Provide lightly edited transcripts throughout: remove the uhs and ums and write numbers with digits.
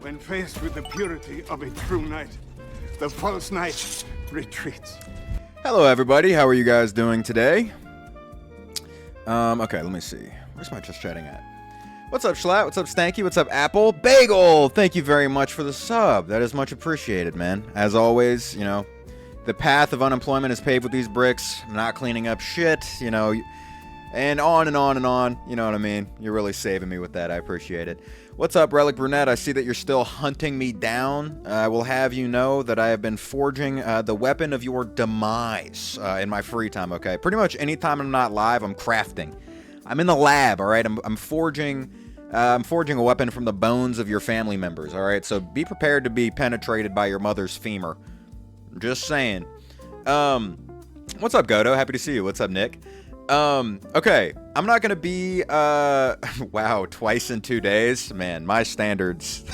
When faced with the purity of a true knight, the false knight retreats. Hello everybody, how are you guys doing today? Okay, let me see. Where's my just chatting at? What's up, Schlatt? What's up, Stanky? What's up, Apple? Bagel! Thank you very much for the sub. That is much appreciated, man. As always, you know, the path of unemployment is paved with these bricks. I'm not cleaning up shit, you know, and on and on and on. You know what I mean? You're really saving me with that. I appreciate it. What's up, Relic Brunette? I see that you're still hunting me down. I will have you know that I have been forging the weapon of your demise in my free time, okay? Pretty much anytime I'm not live, I'm crafting. I'm in the lab, all right? I'm forging a weapon from the bones of your family members, all right? So be prepared to be penetrated by your mother's femur. Just saying. What's up, Godo? Happy to see you. What's up, Nick? Okay, I'm not gonna be, wow, twice in 2 days? Man, my standards.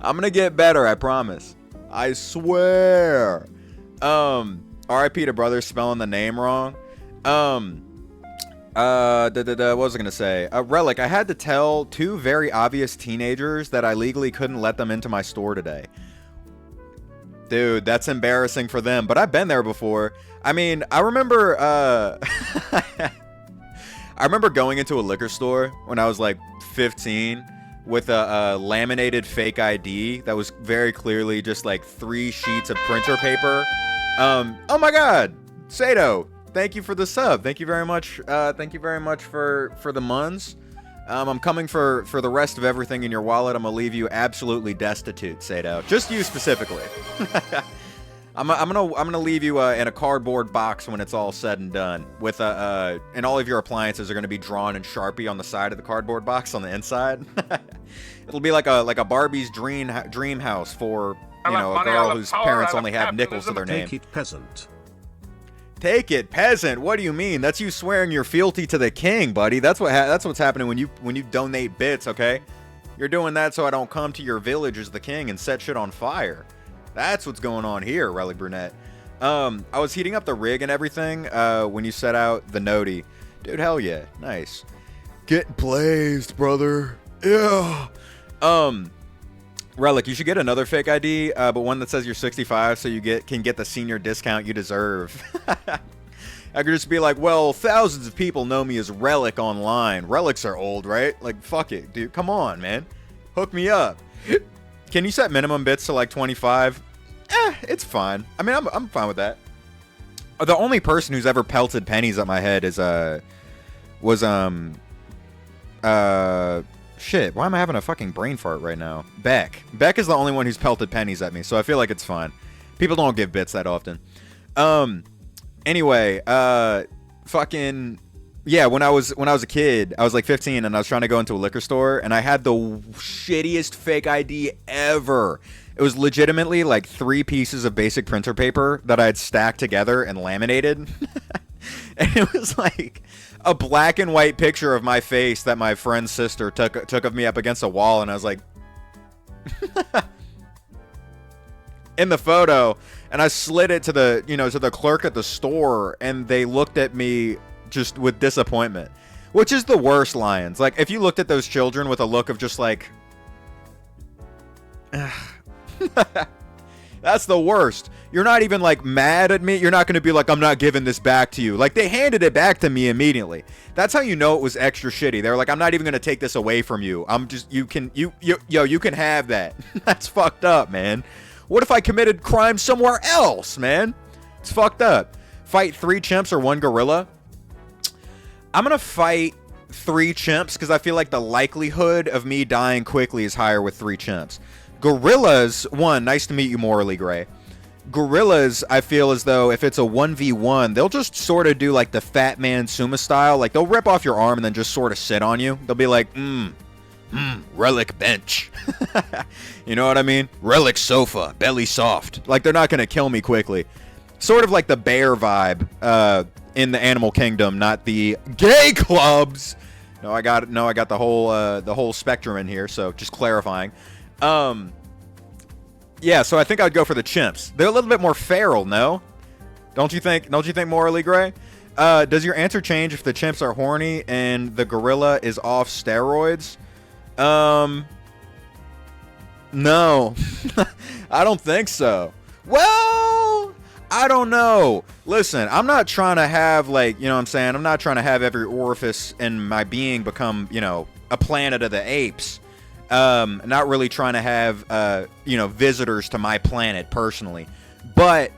I'm gonna get better, I promise. I swear. RIP to brother spelling the name wrong. What was I gonna say? Relic, I had to tell 2 very obvious teenagers that I legally couldn't let them into my store today. Dude, that's embarrassing for them, but I've been there before. I mean, I remember, I remember going into a liquor store when I was like 15 with a laminated fake ID that was very clearly just like 3 sheets of printer paper. Oh my God, Sato, thank you for the sub. Thank you very much. Thank you very much for the muns. I'm coming for the rest of everything in your wallet. I'm gonna leave you absolutely destitute, Sato. Just you specifically. I'm gonna leave you in a cardboard box when it's all said and done. With and all of your appliances are gonna be drawn in Sharpie on the side of the cardboard box on the inside. It'll be like a Barbie's dream house for a girl whose parents only have nickels to their name. Take it, peasant. Take it, peasant. What do you mean? That's you swearing your fealty to the king, buddy. That's what's happening when you donate bits. Okay, you're doing that so I don't come to your village as the king and set shit on fire. That's what's going on here, Relic Brunette. I was heating up the rig and everything when you set out the noti. Dude, hell yeah. Nice. Get blazed, brother. Yeah. Relic, you should get another fake ID, but one that says you're 65 so you can get the senior discount you deserve. I could just be like, well, thousands of people know me as Relic online. Relics are old, right? Like, fuck it, dude. Come on, man. Hook me up. Can you set minimum bits to like 25? It's fine. I mean, I'm fine with that. The only person who's ever pelted pennies at my head is shit. Why am I having a fucking brain fart right now? Beck is the only one who's pelted pennies at me, so I feel like it's fine. People don't give bits that often. Anyway, fucking Yeah, when I was a kid, I was like 15, and I was trying to go into a liquor store, and I had the shittiest fake ID ever. It was legitimately like 3 pieces of basic printer paper that I had stacked together and laminated. And it was like a black and white picture of my face that my friend's sister took of me up against a wall, and I was like in the photo, and I slid it to the clerk at the store, and they looked at me just with disappointment, which is the worst, Lions. Like, if you looked at those children with a look of just like that's the worst. You're not even like mad at me. You're not going to be like, I'm not giving this back to you. Like, they handed it back to me immediately. That's how you know it was extra shitty. They're like, I'm not even going to take this away from you. You can have that. That's fucked up, man. What if I committed crime somewhere else, man? It's fucked up. Fight 3 chimps or 1 gorilla? I'm going to fight 3 chimps because I feel like the likelihood of me dying quickly is higher with 3 chimps. Gorillas, nice to meet you, Morally Gray. Gorillas, I feel as though if it's a 1v1, they'll just sort of do like the Fat Man Suma style. Like, they'll rip off your arm and then just sort of sit on you. They'll be like, relic bench. You know what I mean? Relic sofa, belly soft. Like, they're not going to kill me quickly. Sort of like the bear vibe in the animal kingdom, not the gay clubs. No, I got the whole spectrum in here, so just clarifying. Yeah, so I think I'd go for the chimps. They're a little bit more feral, no? Don't you think, Morally Gray? Does your answer change if the chimps are horny and the gorilla is off steroids? No. I don't think so. Well, I don't know. Listen, I'm not trying to have, like, you know what I'm saying? I'm not trying to have every orifice in my being become, a Planet of the Apes. Not really trying to have, visitors to my planet personally. But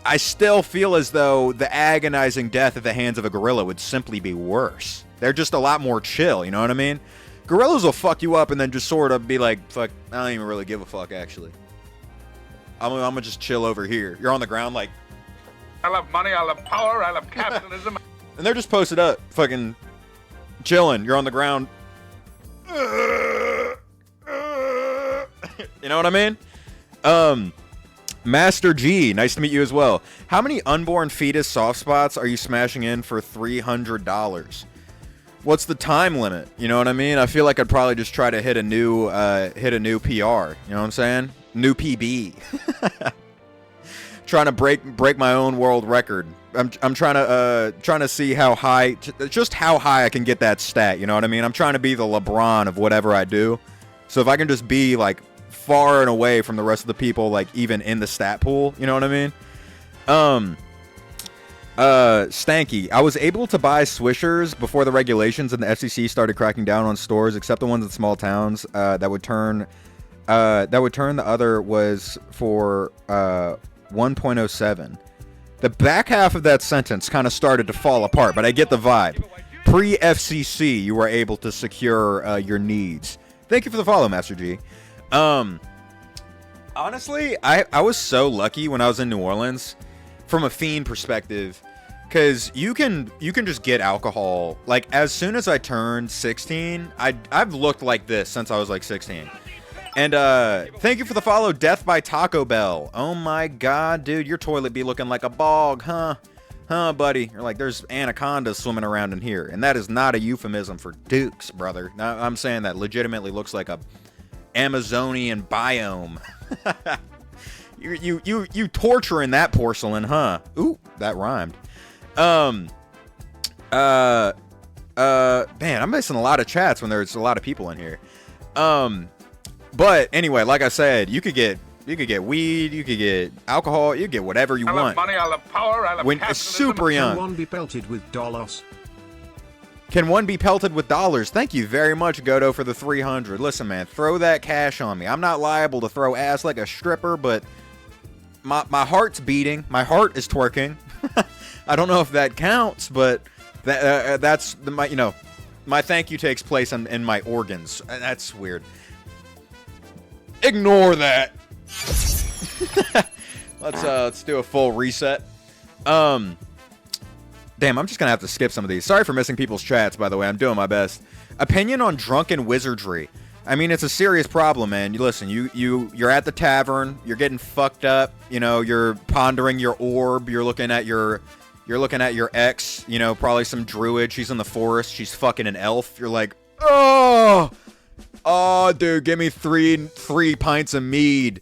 I still feel as though the agonizing death at the hands of a gorilla would simply be worse. They're just a lot more chill, you know what I mean? Gorillas will fuck you up and then just sort of be like, fuck, I don't even really give a fuck, actually. I'm gonna just chill over here. You're on the ground like, I love money, I love power, I love capitalism. And they're just posted up, fucking chilling. You're on the ground. You know what I mean? Master G, nice to meet you as well. How many unborn fetus soft spots are you smashing in for $300? What's the time limit? You know what I mean? I feel like I'd probably just try to hit a new PR. You know what I'm saying? New PB. Trying to break my own world record. I'm trying to see how high, just how high I can get that stat. You know what I mean? I'm trying to be the LeBron of whatever I do. So if I can just be like far and away from the rest of the people, like even in the stat pool, you know what I mean? Stanky, I was able to buy Swishers before the regulations and the FCC started cracking down on stores, except the ones in small towns. That would turn the other was for 1.07. The back half of that sentence kind of started to fall apart, but I get the vibe. Pre-FCC, you were able to secure your needs. Thank you for the follow, Master G. Honestly, I was so lucky when I was in New Orleans from a fiend perspective, because you can just get alcohol. Like, as soon as I turned 16, I've looked like this since I was like 16. And thank you for the follow, Death by Taco Bell. Oh my god, dude, your toilet be looking like a bog, huh? Huh, buddy? You're like, there's anacondas swimming around in here. And that is not a euphemism for dukes, brother. Now, I'm saying that legitimately looks like a Amazonian biome. You torturing that porcelain, huh? Ooh, that rhymed. Man, I'm missing a lot of chats when there's a lot of people in here. But anyway, like I said, you could get weed, you could get alcohol, you could get whatever you want. I love money, I love power, I love when capitalism. it's super young. Can one be pelted with dollars? Can one be pelted with dollars? Thank you very much, Godo, for the 300. Listen, man, throw that cash on me. I'm not liable to throw ass like a stripper, but my heart's beating. My heart is twerking. I don't know if that counts, but that's my thank you takes place in my organs. That's weird. Ignore that. Let's do a full reset. Damn, I'm just gonna have to skip some of these. Sorry for missing people's chats, by the way. I'm doing my best. Opinion on drunken wizardry. I mean, it's a serious problem, man. You listen, you're at the tavern, you're getting fucked up, you know, you're pondering your orb, you're looking at your ex, you know, probably some druid, she's in the forest, she's fucking an elf. You're like, oh, dude, give me three pints of mead.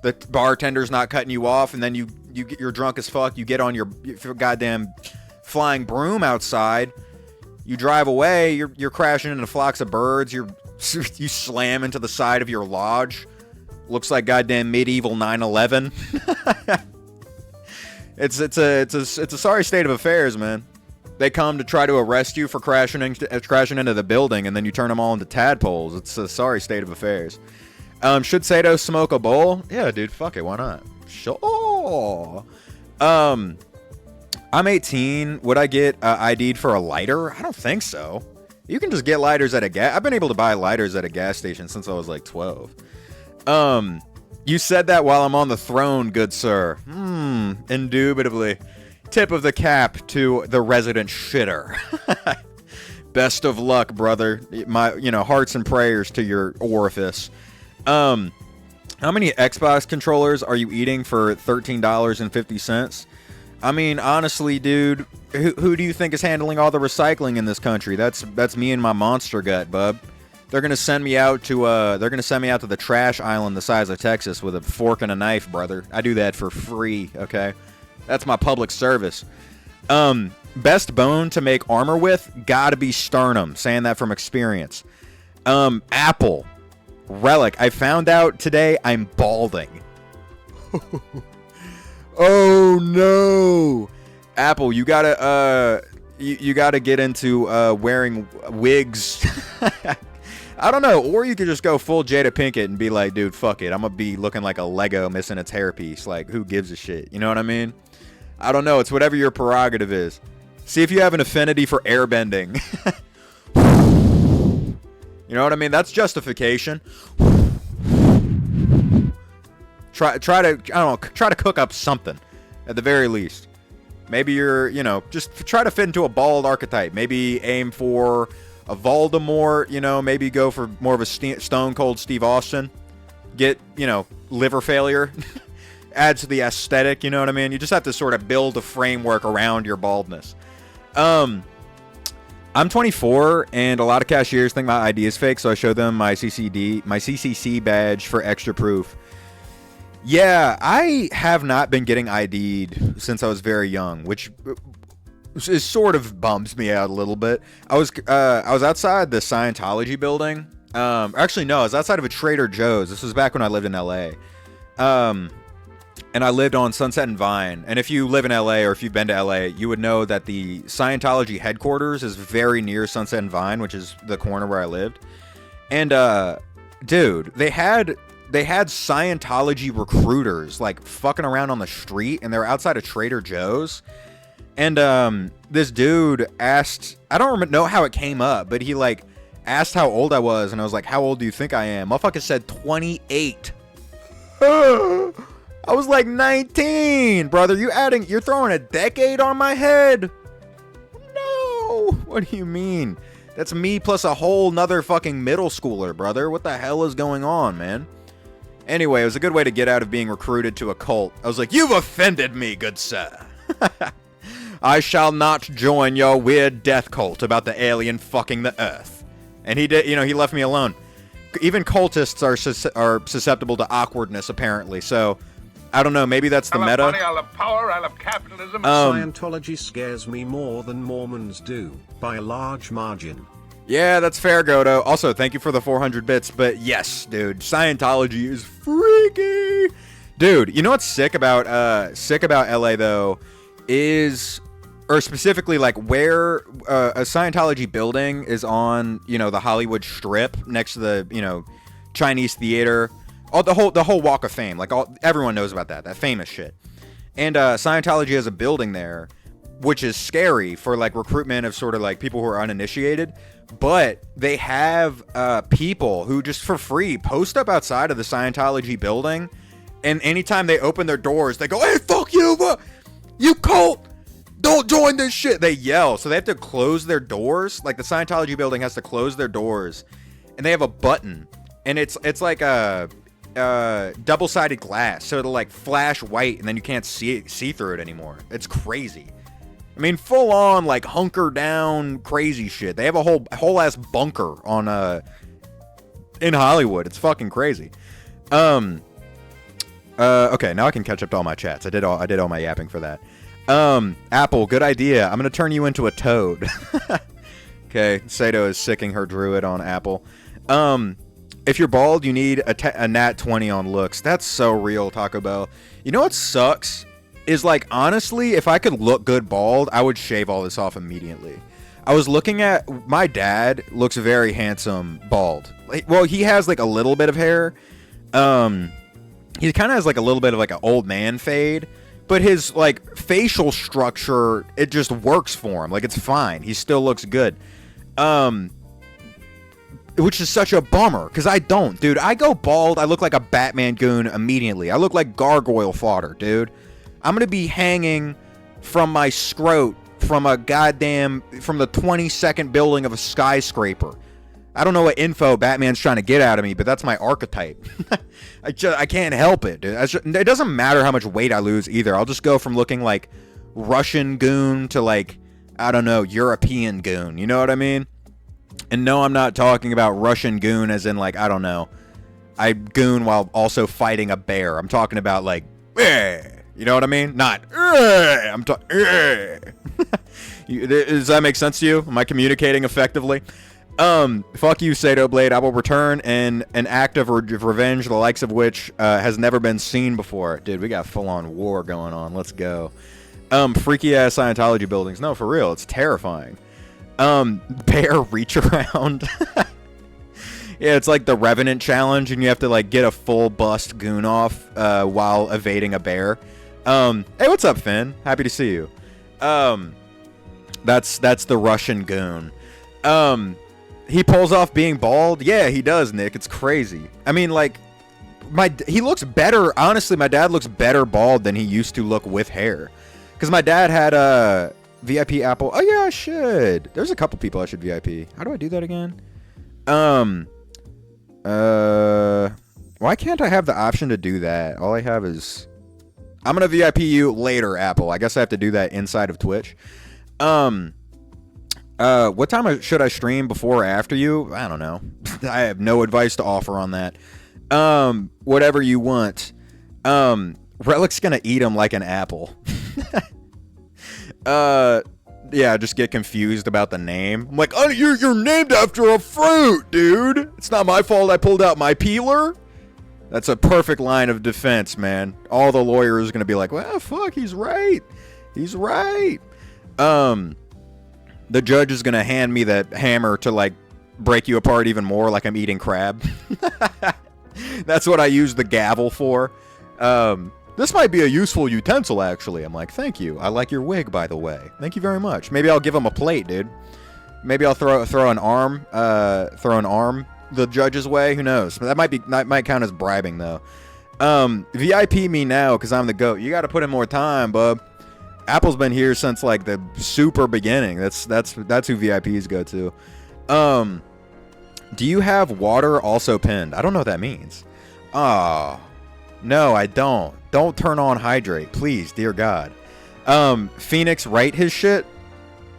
The bartender's not cutting you off, and then you're drunk as fuck. You get on your goddamn flying broom outside. You drive away. You're crashing into flocks of birds. You slam into the side of your lodge. Looks like goddamn medieval 9/11. It's a sorry state of affairs, man. They come to try to arrest you for crashing into the building, and then you turn them all into tadpoles. It's a sorry state of affairs. Should Sato smoke a bowl? Yeah, dude, fuck it, why not? Sure. I'm 18. Would I get ID'd for a lighter? I don't think so. You can just get lighters at a gas. I've been able to buy lighters at a gas station since I was like 12. You said that while I'm on the throne, good sir. Indubitably. Tip of the cap to the resident shitter. Best of luck, brother. My, hearts and prayers to your orifice. How many Xbox controllers are you eating for $13.50? I mean, honestly, dude, who do you think is handling all the recycling in this country? That's me and my monster gut, bub. They're gonna send me out to the trash island the size of Texas with a fork and a knife, brother. I do that for free, okay? That's my public service. Best bone to make armor with, gotta be sternum. Saying that from experience. Apple. Relic. I found out today I'm balding. Oh no. Apple, you gotta you gotta get into wearing wigs. I don't know, or you could just go full Jada Pinkett and be like, dude, fuck it. I'm gonna be looking like a Lego missing its hairpiece. Like, who gives a shit? You know what I mean? I don't know. It's whatever your prerogative is. See if you have an affinity for airbending. You know what I mean? That's justification. Try to cook up something at the very least. Maybe you're, just try to fit into a bald archetype. Maybe aim for a Voldemort, maybe go for more of a Stone Cold Steve Austin. Get, liver failure. Add to the aesthetic, you know what I mean? You just have to sort of build a framework around your baldness. I'm 24, and a lot of cashiers think my ID is fake, so I show them my CCC badge for extra proof. Yeah, I have not been getting ID'd since I was very young, which is sort of bums me out a little bit. I was outside the Scientology building. Actually, no, I was outside of a Trader Joe's. This was back when I lived in LA. And I lived on Sunset and Vine. And if you live in LA or if you've been to LA, you would know that the Scientology headquarters is very near Sunset and Vine, which is the corner where I lived. And dude, they had Scientology recruiters like fucking around on the street, and they were outside of Trader Joe's. And this dude asked, I don't know how it came up, but he like asked how old I was, and I was like, how old do you think I am? Motherfucker said 28. I was like 19, brother. You're throwing a decade on my head? No. What do you mean? That's me plus a whole nother fucking middle schooler, brother. What the hell is going on, man? Anyway, it was a good way to get out of being recruited to a cult. I was like, you've offended me, good sir. I shall not join your weird death cult about the alien fucking the earth. And he did, he left me alone. Even cultists are susceptible to awkwardness, apparently. So, I don't know. Maybe that's the I love meta. money, I love power, I love capitalism. Scientology scares me more than Mormons do, by a large margin. Yeah, that's fair, Godo. Also, thank you for the 400 bits. But yes, dude, Scientology is freaky. Dude, you know what's sick about LA though is, or specifically like where a Scientology building is on, the Hollywood Strip next to the, Chinese theater. The whole Walk of Fame, like everyone knows about that famous shit. And Scientology has a building there, which is scary for like recruitment of sort of like people who are uninitiated. But they have people who just for free post up outside of the Scientology building, and anytime they open their doors, they go, "Hey, fuck you, you cult! don't join this shit. They yell. So they have to close their doors. Like the Scientology building has to close their doors. And they have a button. And it's like a double-sided glass. So it'll like flash white and then you can't see through it anymore. It's crazy. I mean, full on like hunker down crazy shit. They have a whole ass bunker on in Hollywood. It's fucking crazy. Okay, now I can catch up to all my chats. I did all my yapping for that. Apple, good idea. I'm gonna turn you into a toad. Okay, Sato is sicking her druid on Apple. If you're bald, you need a nat 20 on looks. That's so real, Taco Bell. You know what sucks? Is like, honestly, if I could look good bald, I would shave all this off immediately. I was looking at, my dad looks very handsome bald. Well, he has like a little bit of hair. He kind of has like a little bit of like an old man fade, but his like facial structure, it just works for him. Like it's fine. He still looks good. Which is such a bummer, because I don't, dude. I go bald, I look like a Batman goon immediately. I look like gargoyle fodder, dude. I'm gonna be hanging from my scrot from the 22nd building of a skyscraper. I don't know what info Batman's trying to get out of me, but that's my archetype. I can't help it, dude. It doesn't matter how much weight I lose either. I'll just go from looking like Russian goon to like, I don't know, European goon. You know what I mean? And no, I'm not talking about Russian goon as in like, I don't know, I goon while also fighting a bear. I'm talking about like, you know what I mean? Not, I'm talking, does that make sense to you? Am I communicating effectively? Fuck you, Sato Blade. I will return in an act of revenge, the likes of which has never been seen before. Dude, we got full-on war going on. Let's go. Freaky-ass Scientology buildings. No, for real. It's terrifying. Bear reach around. Yeah, it's like the Revenant challenge, and you have to like get a full bust goon off while evading a bear. Hey, what's up, Finn? Happy to see you. That's the Russian goon. He pulls off being bald. Yeah, he does, Nick. It's crazy. I mean, like, he looks better. Honestly, my dad looks better bald than he used to look with hair. Because my dad had a VIP Apple. Oh, yeah, I should. There's a couple people I should VIP. How do I do that again? Why can't I have the option to do that? All I have is... I'm going to VIP you later, Apple. I guess I have to do that inside of Twitch. What time should I stream, before or after you? I don't know. I have no advice to offer on that. Whatever you want. Relic's gonna eat him like an apple. Yeah, just get confused about the name. I'm like, oh, you're named after a fruit, dude. It's not my fault I pulled out my peeler. That's a perfect line of defense, man. All the lawyers are gonna be like, well, fuck, he's right. He's right. The judge is gonna hand me that hammer to like break you apart even more, like I'm eating crab. That's what I use the gavel for. This might be a useful utensil, actually. I'm like, thank you. I like your wig, by the way. Thank you very much. Maybe I'll give him a plate, dude. Maybe I'll throw an arm the judge's way. Who knows? That might count as bribing though. VIP me now because I'm the GOAT. You got to put in more time, bub. Apple's been here since like the super beginning. That's who VIPs go to. Do you have water also pinned? I don't know what that means. Oh, no, I don't. Don't turn on hydrate, please, dear God. Phoenix Wright his shit.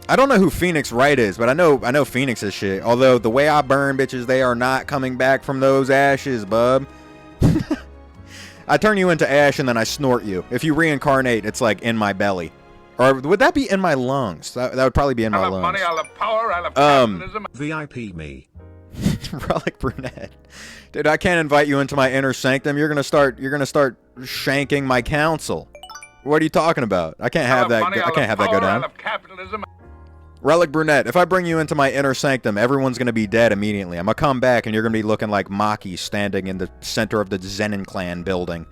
I don't know who Phoenix Wright is, but I know Phoenix's shit. Although the way I burn bitches, they are not coming back from those ashes, bub. I turn you into ash and then I snort you. If you reincarnate, it's like in my belly. Or would that be in my lungs? That would probably be in my lungs. I'll have money, I'll have power, I'll have capitalism. VIP me. Relic Brunette. Dude, I can't invite you into my inner sanctum. You're gonna start shanking my counsel. What are you talking about? I can't have that. I can't have that go down. Relic Brunette, if I bring you into my inner sanctum, everyone's gonna be dead immediately. I'm gonna come back and you're gonna be looking like Maki standing in the center of the Zenin clan building.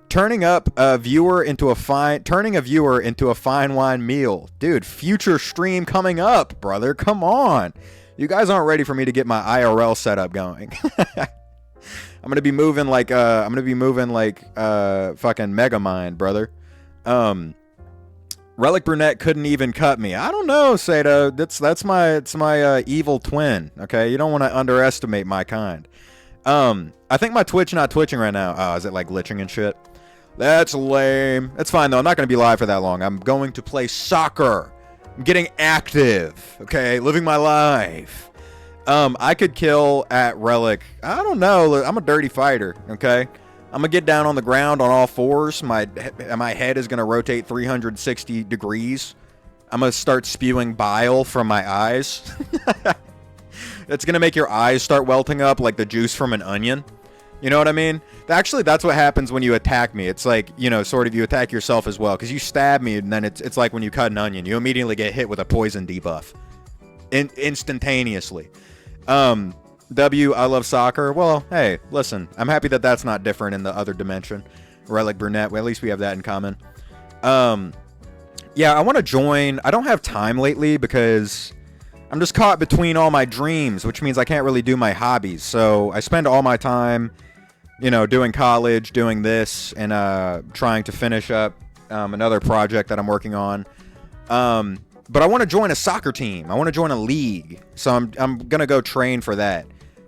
Turning a viewer into a fine wine meal. Dude, future stream coming up, brother. Come on. You guys aren't ready for me to get my IRL setup going. I'm gonna be moving like fucking Megamind, brother. Relic Brunette couldn't even cut me. I don't know, Sato. That's my evil twin. Okay, you don't want to underestimate my kind. I think my Twitch not twitching right now. Oh, is it like glitching and shit? That's lame. That's fine though. I'm not gonna be live for that long. I'm going to play soccer. I'm getting active. Okay, living my life. I could kill at Relic. I don't know. I'm a dirty fighter. Okay. I'm gonna get down on the ground on all fours. My head is gonna rotate 360 degrees. I'm gonna start spewing bile from my eyes. It's gonna make your eyes start welting up like the juice from an onion. You know what I mean? Actually, that's what happens when you attack me. It's like, you know, sort of you attack yourself as well. Because you stab me, and then it's like when you cut an onion. You immediately get hit with a poison debuff. Instantaneously. I love soccer. Well, hey, listen. I'm happy that that's not different in the other dimension. Relic Brunette. Well, at least we have that in common. Yeah, I want to join. I don't have time lately because I'm just caught between all my dreams, which means I can't really do my hobbies. So I spend all my time, you know, doing college, doing this, and trying to finish up another project that I'm working on. But I want to join a soccer team. I want to join a league. So I'm gonna go train for that.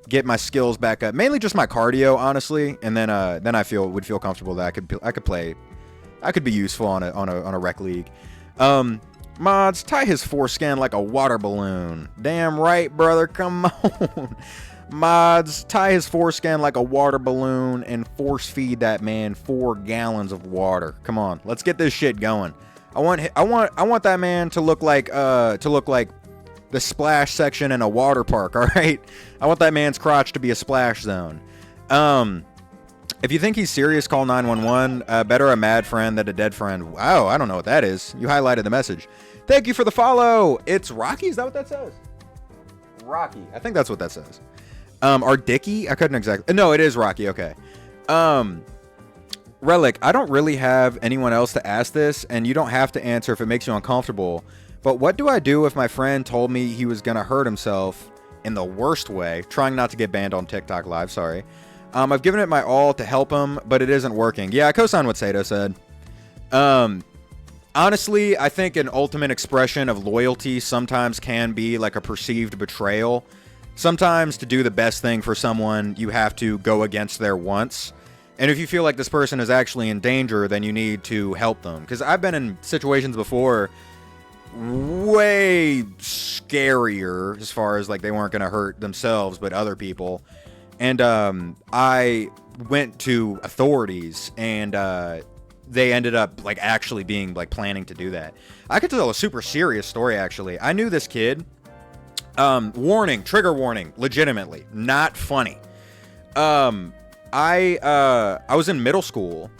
Get my skills back up. Mainly just my cardio, honestly, and then I would feel comfortable that I could play. I could be useful on a rec league. Mods, tie his foreskin like a water balloon. Damn right, brother. Come on. Mods, tie his foreskin like a water balloon and force feed that man 4 gallons of water. Come on, let's get this shit going. I want that man to look like the splash section in a water park. All right, I want that man's crotch to be a splash zone. If you think he's serious, call 911. Better a mad friend than a dead friend. Wow, I don't know what that is. You highlighted the message. Thank you for the follow. It's Rocky. Is that what that says? Rocky. I think that's what that says. Or Dicky? I couldn't exactly. No, it is Rocky. Okay. Relic, I don't really have anyone else to ask this, and you don't have to answer if it makes you uncomfortable. But what do I do if my friend told me he was gonna hurt himself in the worst way? Trying not to get banned on TikTok Live. Sorry. I've given it my all to help him, but it isn't working. Yeah, I co-sign what Sato said. Honestly, I think an ultimate expression of loyalty sometimes can be like a perceived betrayal. Sometimes to do the best thing for someone, you have to go against their wants. And if you feel like this person is actually in danger, then you need to help them. Because I've been in situations before way scarier as far as like they weren't going to hurt themselves, but other people. And I went to authorities, and they ended up like actually being like planning to do that. I could tell a super serious story, actually. I knew this kid. Warning, trigger warning, legitimately, not funny. I was in middle school,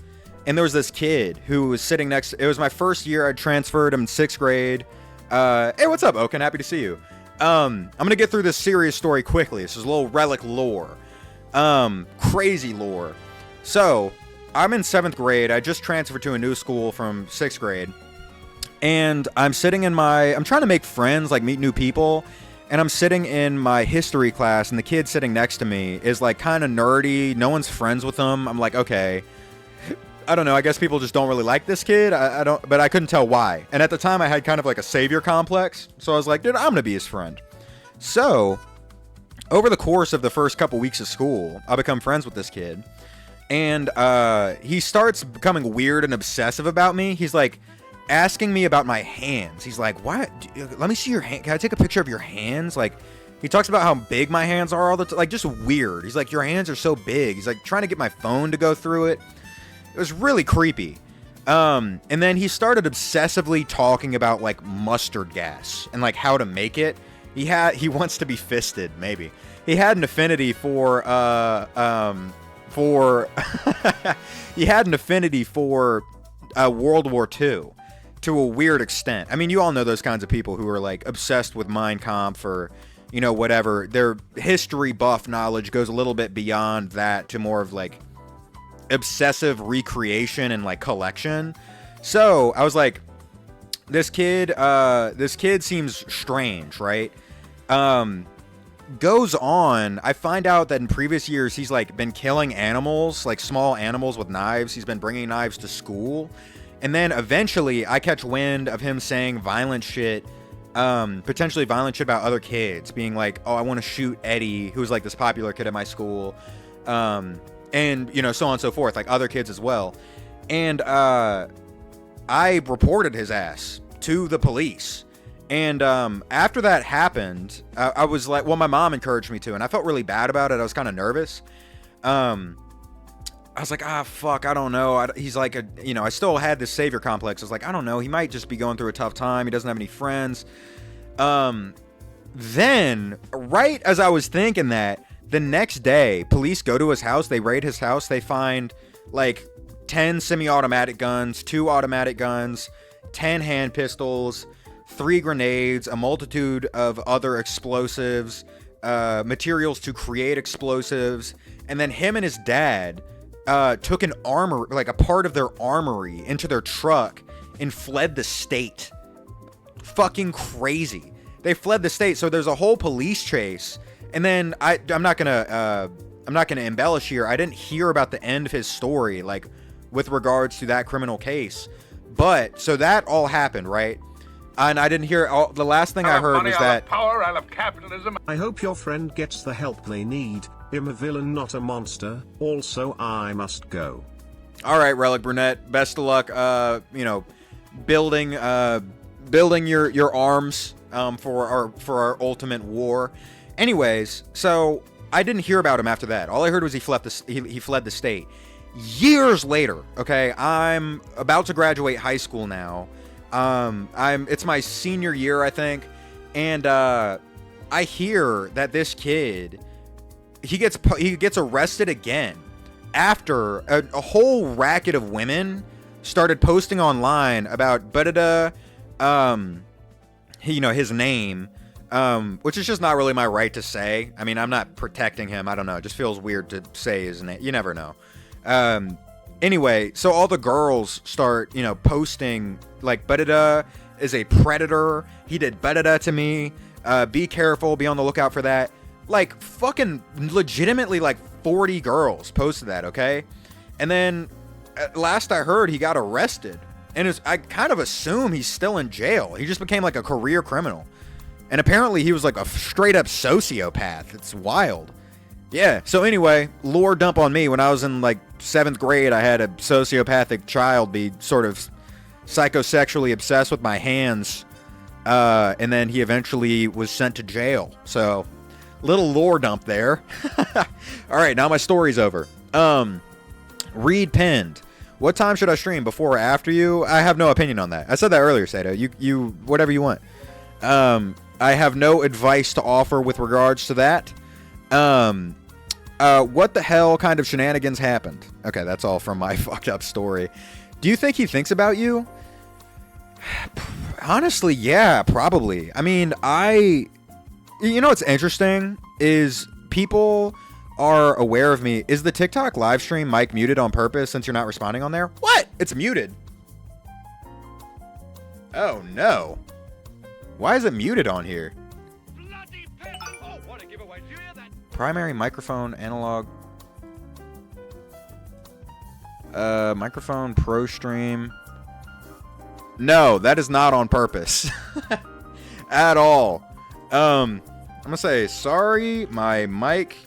and there was this kid who was sitting next. It was my first year. I transferred him in 6th grade. Hey, what's up, Oaken? Happy to see you. I'm gonna get through this serious story quickly. This is a little Relic lore. Crazy lore. So, I'm in 7th grade. I just transferred to a new school from 6th grade. And I'm sitting in I'm trying to make friends, like meet new people. And I'm sitting in my history class, and the kid sitting next to me is like kind of nerdy. No one's friends with him. I'm like, okay. I don't know. I guess people just don't really like this kid. But I couldn't tell why. And at the time, I had kind of like a savior complex. So I was like, dude, I'm going to be his friend. So, over the course of the first couple weeks of school, I become friends with this kid. And he starts becoming weird and obsessive about me. He's like asking me about my hands. He's like, "What? Let me see your hand. Can I take a picture of your hands?" Like, he talks about how big my hands are all the time. Like, just weird. He's like, "Your hands are so big." He's like trying to get my phone to go through it. It was really creepy. And then he started obsessively talking about like mustard gas and like how to make it. He wants to be fisted, maybe. He had an affinity for he had an affinity for World War II to a weird extent. I mean, you all know those kinds of people who are like obsessed with Mein Kampf or, you know, whatever. Their history buff knowledge goes a little bit beyond that to more of like obsessive recreation and like collection. So I was like, this kid seems strange, right? Goes on, I find out that in previous years he's like been killing animals, like small animals with knives. He's been bringing knives to school, And then eventually I catch wind of him saying violent shit, potentially violent shit about other kids, being like, oh, I want to shoot Eddie, who's like this popular kid at my school. And, you know, so on and so forth, like other kids as well. And I reported his ass to the police. And after that happened, I was like, well, my mom encouraged me to, and I felt really bad about it. I was kind of nervous. I was like, fuck, I don't know. He's like, I still had this savior complex. I was like, I don't know. He might just be going through a tough time. He doesn't have any friends. Then, right as I was thinking that, the next day, police go to his house. They raid his house. They find like 10 semi-automatic guns, 2 automatic guns, 10 hand pistols, 3 grenades, a multitude of other explosives, materials to create explosives. And then him and his dad took an armor, like a part of their armory, into their truck and fled the state. Fucking crazy. They fled the state. So there's a whole police chase. And then I'm not gonna embellish here. I didn't hear about the end of his story, like with regards to that criminal case. But so that all happened, right? And I didn't hear. The last thing I heard money, was I that. love power, I love capitalism. I hope your friend gets the help they need. I'm a villain, not a monster. Also, I must go. All right, Relic Brunette. Best of luck. Building your arms for our ultimate war. Anyways, so I didn't hear about him after that. All I heard was he fled the state. Years later, okay, I'm about to graduate high school now. It's my senior year, I think, and I hear that this kid, he gets arrested again after a whole racket of women started posting online about his name, which is just not really my right to say. I mean, I'm not protecting him. I don't know. It just feels weird to say his name. You never know. Anyway, so all the girls start, posting like, Barada is a predator. He did Barada to me. Be careful. Be on the lookout for that. Like, fucking legitimately, like 40 girls posted that, okay? And then, last I heard, he got arrested. And I kind of assume he's still in jail. He just became like a career criminal. And apparently he was like a straight up sociopath. It's wild. Yeah, so anyway, lore dump on me. When I was in like 7th grade, I had a sociopathic child be sort of psychosexually obsessed with my hands. And then he eventually was sent to jail. So, little lore dump there. Alright, now my story's over. Reed pinned. What time should I stream, before or after you? I have no opinion on that. I said that earlier, Sato. You whatever you want. I have no advice to offer with regards to that. What the hell kind of shenanigans happened? Okay, that's all from my fucked up story. Do you think he thinks about you? Honestly, yeah, probably. I mean, what's interesting is people are aware of me. Is the TikTok live stream mic muted on purpose since you're not responding on there? What? It's muted. Oh, no. Why is it muted on here? Oh, what a giveaway. Did you hear that? Primary microphone analog. Microphone pro stream. No, that is not on purpose. At all. I'm gonna say, sorry, my mic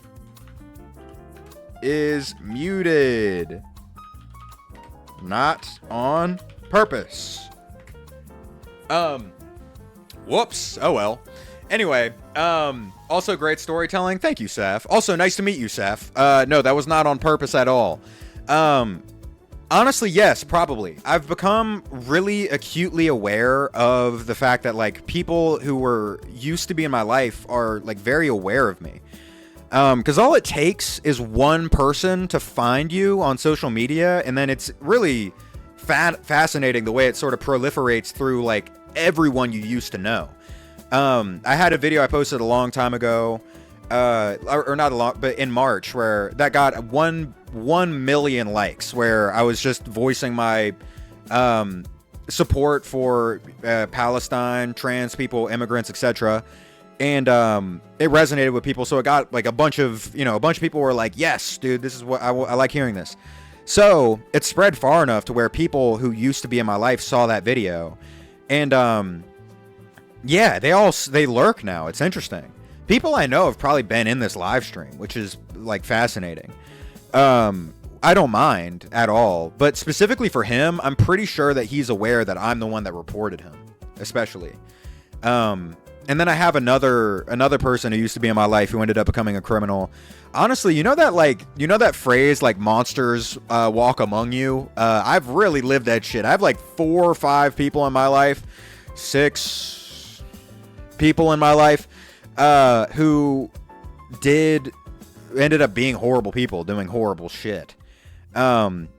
is muted. Not on purpose. Whoops. Oh well. Anyway, also great storytelling. Thank you, Saf. Also, nice to meet you, Saf. No, that was not on purpose at all. Honestly, yes, probably. I've become really acutely aware of the fact that, like, people who were used to be in my life are, like, very aware of me. Because all it takes is one person to find you on social media, and then it's really fascinating the way it sort of proliferates through, like, everyone you used to know. I had a video I posted a long time ago, or not a long, but in March, where that got 1 million likes, where I was just voicing my support for Palestine, trans people, immigrants, etc. And it resonated with people, so it got like a bunch of people were like, yes, dude, this is what I like hearing this. So it spread far enough to where people who used to be in my life saw that video. And yeah, they lurk now. It's interesting. People I know have probably been in this live stream, which is like fascinating. I don't mind at all, but specifically for him, I'm pretty sure that he's aware that I'm the one that reported him, especially. And then I have another person who used to be in my life who ended up becoming a criminal. Honestly, you know that phrase, like, monsters walk among you? I've really lived that shit. I have like 4 or 5 people in my life, 6 people in my life, who ended up being horrible people, doing horrible shit.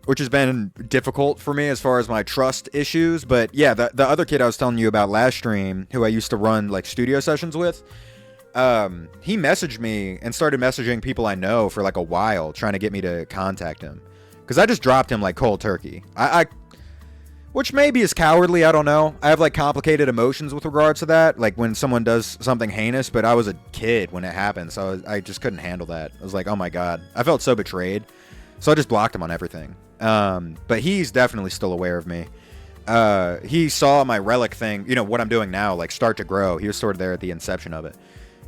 Which has been difficult for me as far as my trust issues. But yeah, the other kid I was telling you about last stream, who I used to run like studio sessions with, he messaged me and started messaging people I know for like a while, trying to get me to contact him, because I just dropped him like cold turkey. Which maybe is cowardly, I don't know. I have like complicated emotions with regards to that, like when someone does something heinous, but I was a kid when it happened, so I just couldn't handle that. I was like, oh my god, I felt so betrayed. So I just blocked him on everything. But he's definitely still aware of me. He saw my relic thing, you know, what I'm doing now, like, start to grow. He was sort of there at the inception of it.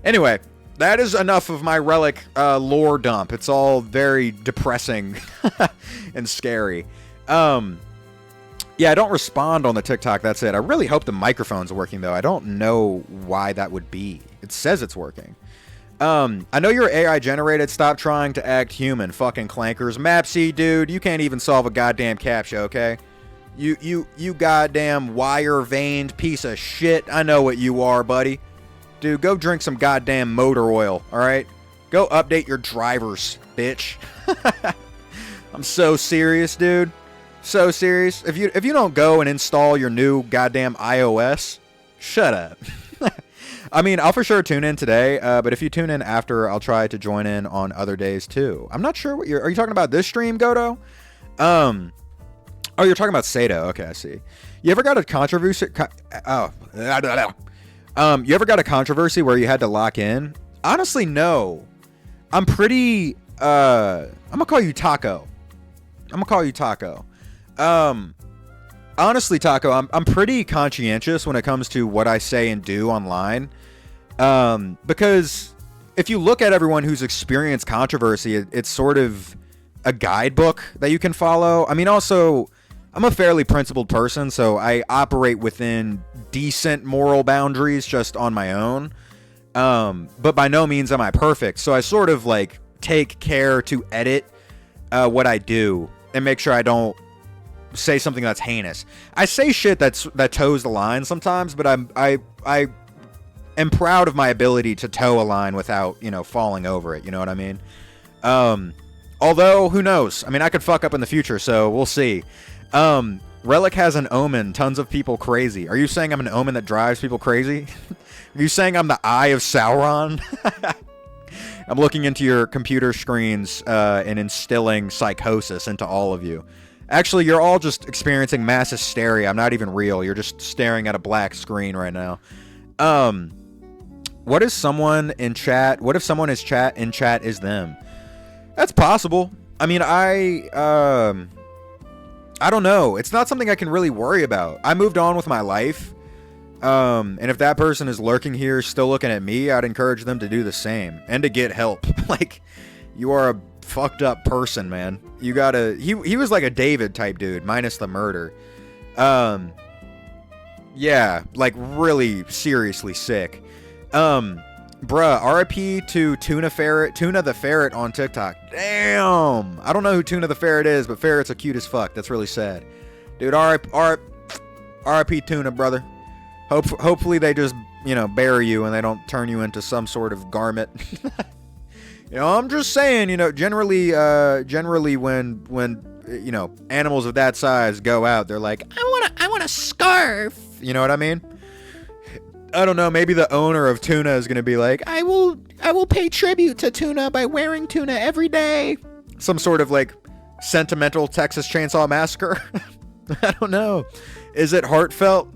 Anyway, that is enough of my relic lore dump. It's all very depressing and scary. Yeah, I don't respond on the TikTok, that's it. I really hope the microphone's working, though. I don't know why that would be. It says it's working. I know you're AI generated. Stop trying to act human, fucking clankers. Mapsy, dude, you can't even solve a goddamn CAPTCHA, okay? You goddamn wire-veined piece of shit. I know what you are, buddy. Dude, go drink some goddamn motor oil, alright? Go update your drivers, bitch. I'm so serious, dude. So serious. If you don't go and install your new goddamn iOS, shut up. I mean, I'll for sure tune in today, but if you tune in after, I'll try to join in on other days too. I'm not sure what are you talking about this stream, Godo? Oh, you're talking about Sato. Okay, I see. You ever got a controversy? You ever got a controversy where you had to lock in? Honestly, no. I'm pretty. I'm gonna call you Taco. Honestly, Taco, I'm pretty conscientious when it comes to what I say and do online. Because if you look at everyone who's experienced controversy, it's sort of a guidebook that you can follow. I mean, also, I'm a fairly principled person, so I operate within decent moral boundaries just on my own. But by no means am I perfect, so I sort of like take care to edit what I do and make sure I don't say something that's heinous. I say shit that toes the line sometimes, but I am proud of my ability to toe a line without, you know, falling over it. You know what I mean? Although, who knows? I mean, I could fuck up in the future, so we'll see. Relic has an omen. Tons of people crazy. Are you saying I'm an omen that drives people crazy? Are you saying I'm the Eye of Sauron? I'm looking into your computer screens and instilling psychosis into all of you. Actually, you're all just experiencing mass hysteria. I'm not even real. You're just staring at a black screen right now. What is someone in chat? What if someone in chat is them? That's possible. I mean, I don't know. It's not something I can really worry about. I moved on with my life. And if that person is lurking here still looking at me, I'd encourage them to do the same and to get help. Like, you are a fucked up person, man. You gotta. He was like a David type dude, minus the murder. Yeah, like really seriously sick. Bruh, RIP to Tuna the Ferret on TikTok. Damn, I don't know who Tuna the Ferret is, but ferrets are cute as fuck. That's really sad, dude. RIP Tuna, brother. Hopefully they just, you know, bury you and they don't turn you into some sort of garment. You know, I'm just saying, you know, generally when you know, animals of that size go out, they're like, I want a scarf. You know what I mean? I don't know, maybe the owner of Tuna is going to be like, I will pay tribute to Tuna by wearing Tuna every day. Some sort of like sentimental Texas Chainsaw Massacre. I don't know. Is it heartfelt?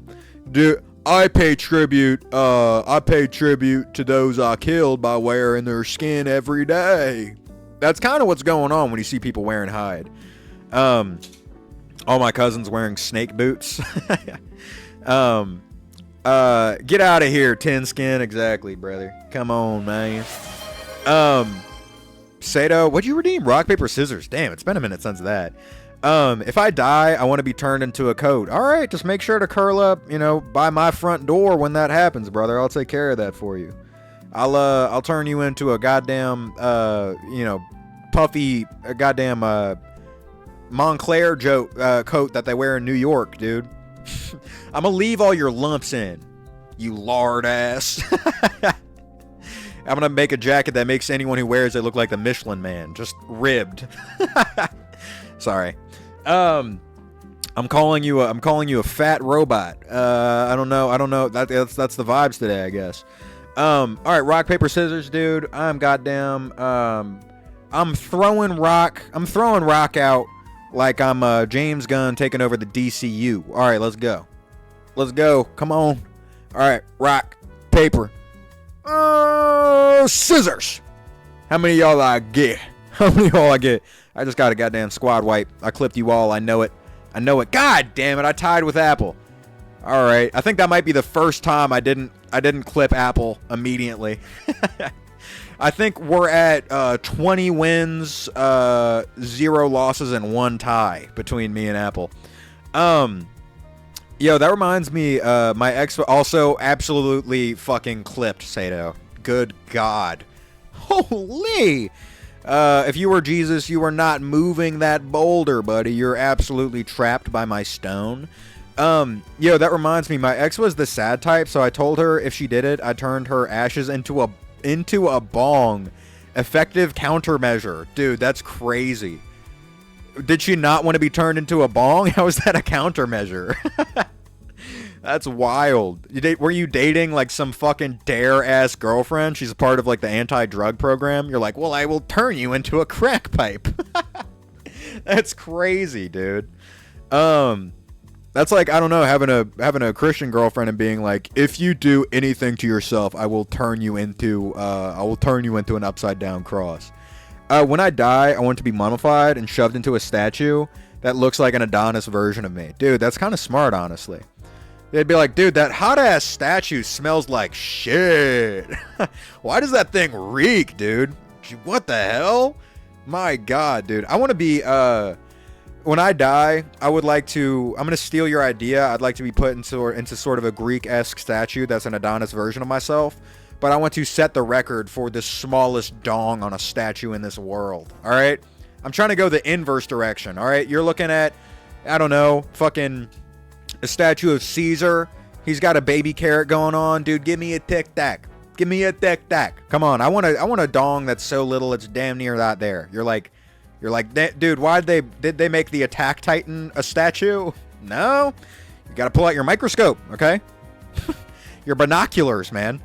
Dude, I pay tribute to those I killed by wearing their skin every day. That's kind of what's going on when you see people wearing hide. All my cousins wearing snake boots. Get out of here, Tin Skin. Exactly, brother. Come on, man. Sato, what'd you redeem? Rock, paper, scissors. Damn, it's been a minute since that. If I die, I want to be turned into a coat. All right, just make sure to curl up, by my front door when that happens, brother. I'll take care of that for you. I'll turn you into a goddamn, puffy, goddamn, Montclair coat that they wear in New York, dude. I'm gonna leave all your lumps in, you lard ass. I'm gonna make a jacket that makes anyone who wears it look like the Michelin Man, just ribbed. Sorry. I'm calling you a fat robot. I don't know. That's the vibes today, I guess. All right, rock, paper, scissors, dude. I'm throwing rock out like I'm James Gunn taking over the DCU. All right, let's go. Come on. All right, rock, paper, scissors. How many of y'all I get? I just got a goddamn squad wipe. I clipped you all. I know it. God damn it! I tied with Apple. All right, I think that might be the first time I didn't clip Apple immediately. I think we're at 20 wins, 0 losses, and 1 tie between me and Apple. Yo, that reminds me, my ex also absolutely fucking clipped Sato. Good God. Holy! If you were Jesus, you were not moving that boulder, buddy. You're absolutely trapped by my stone. Yo, that reminds me, my ex was the sad type, so I told her if she did it, I turned her ashes into a bong. Effective countermeasure. Dude, that's crazy. Did she not want to be turned into a bong? How is that a countermeasure? That's wild. Were you dating like some fucking dare-ass girlfriend? She's a part of like the anti-drug program. You're like, well, I will turn you into a crack pipe. That's crazy, dude. That's like, I don't know, having a Christian girlfriend and being like, if you do anything to yourself, I will turn you into an upside down cross. When I die, I want to be mummified and shoved into a statue that looks like an Adonis version of me. Dude, that's kind of smart, honestly. They'd be like, dude, that hot-ass statue smells like shit. Why does that thing reek, dude? What the hell? My God, dude. I want to be, when I die, I'm going to steal your idea. I'd like to be put into sort of a Greek-esque statue that's an Adonis version of myself. But I want to set the record for the smallest dong on a statue in this world. All right? I'm trying to go the inverse direction. All right? You're looking at, I don't know, fucking a statue of Caesar. He's got a baby carrot going on. Dude, give me a tic-tac. Give me a tic-tac. Come on. I want a dong that's so little it's damn near that there. You're like, dude, did they make the Attack Titan a statue? No. You got to pull out your microscope, okay? Your binoculars, man.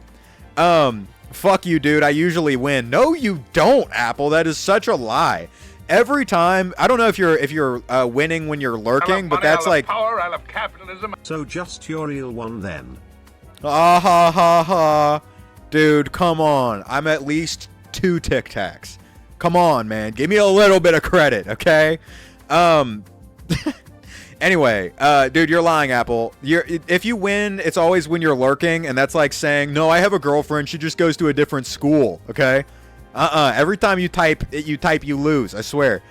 Fuck you, dude. I usually win. No, you don't, Apple. That is such a lie. Every time, I don't know if you're winning when you're lurking, but that's like power. I love capitalism. So just your real one then. Ah ha ha ha, dude. Come on. I'm at least 2 Tic Tacs. Come on, man. Give me a little bit of credit, okay? Anyway, dude, you're lying, Apple. If you win, it's always when you're lurking, and that's like saying, no, I have a girlfriend. She just goes to a different school, okay? Every time you type, you lose, I swear.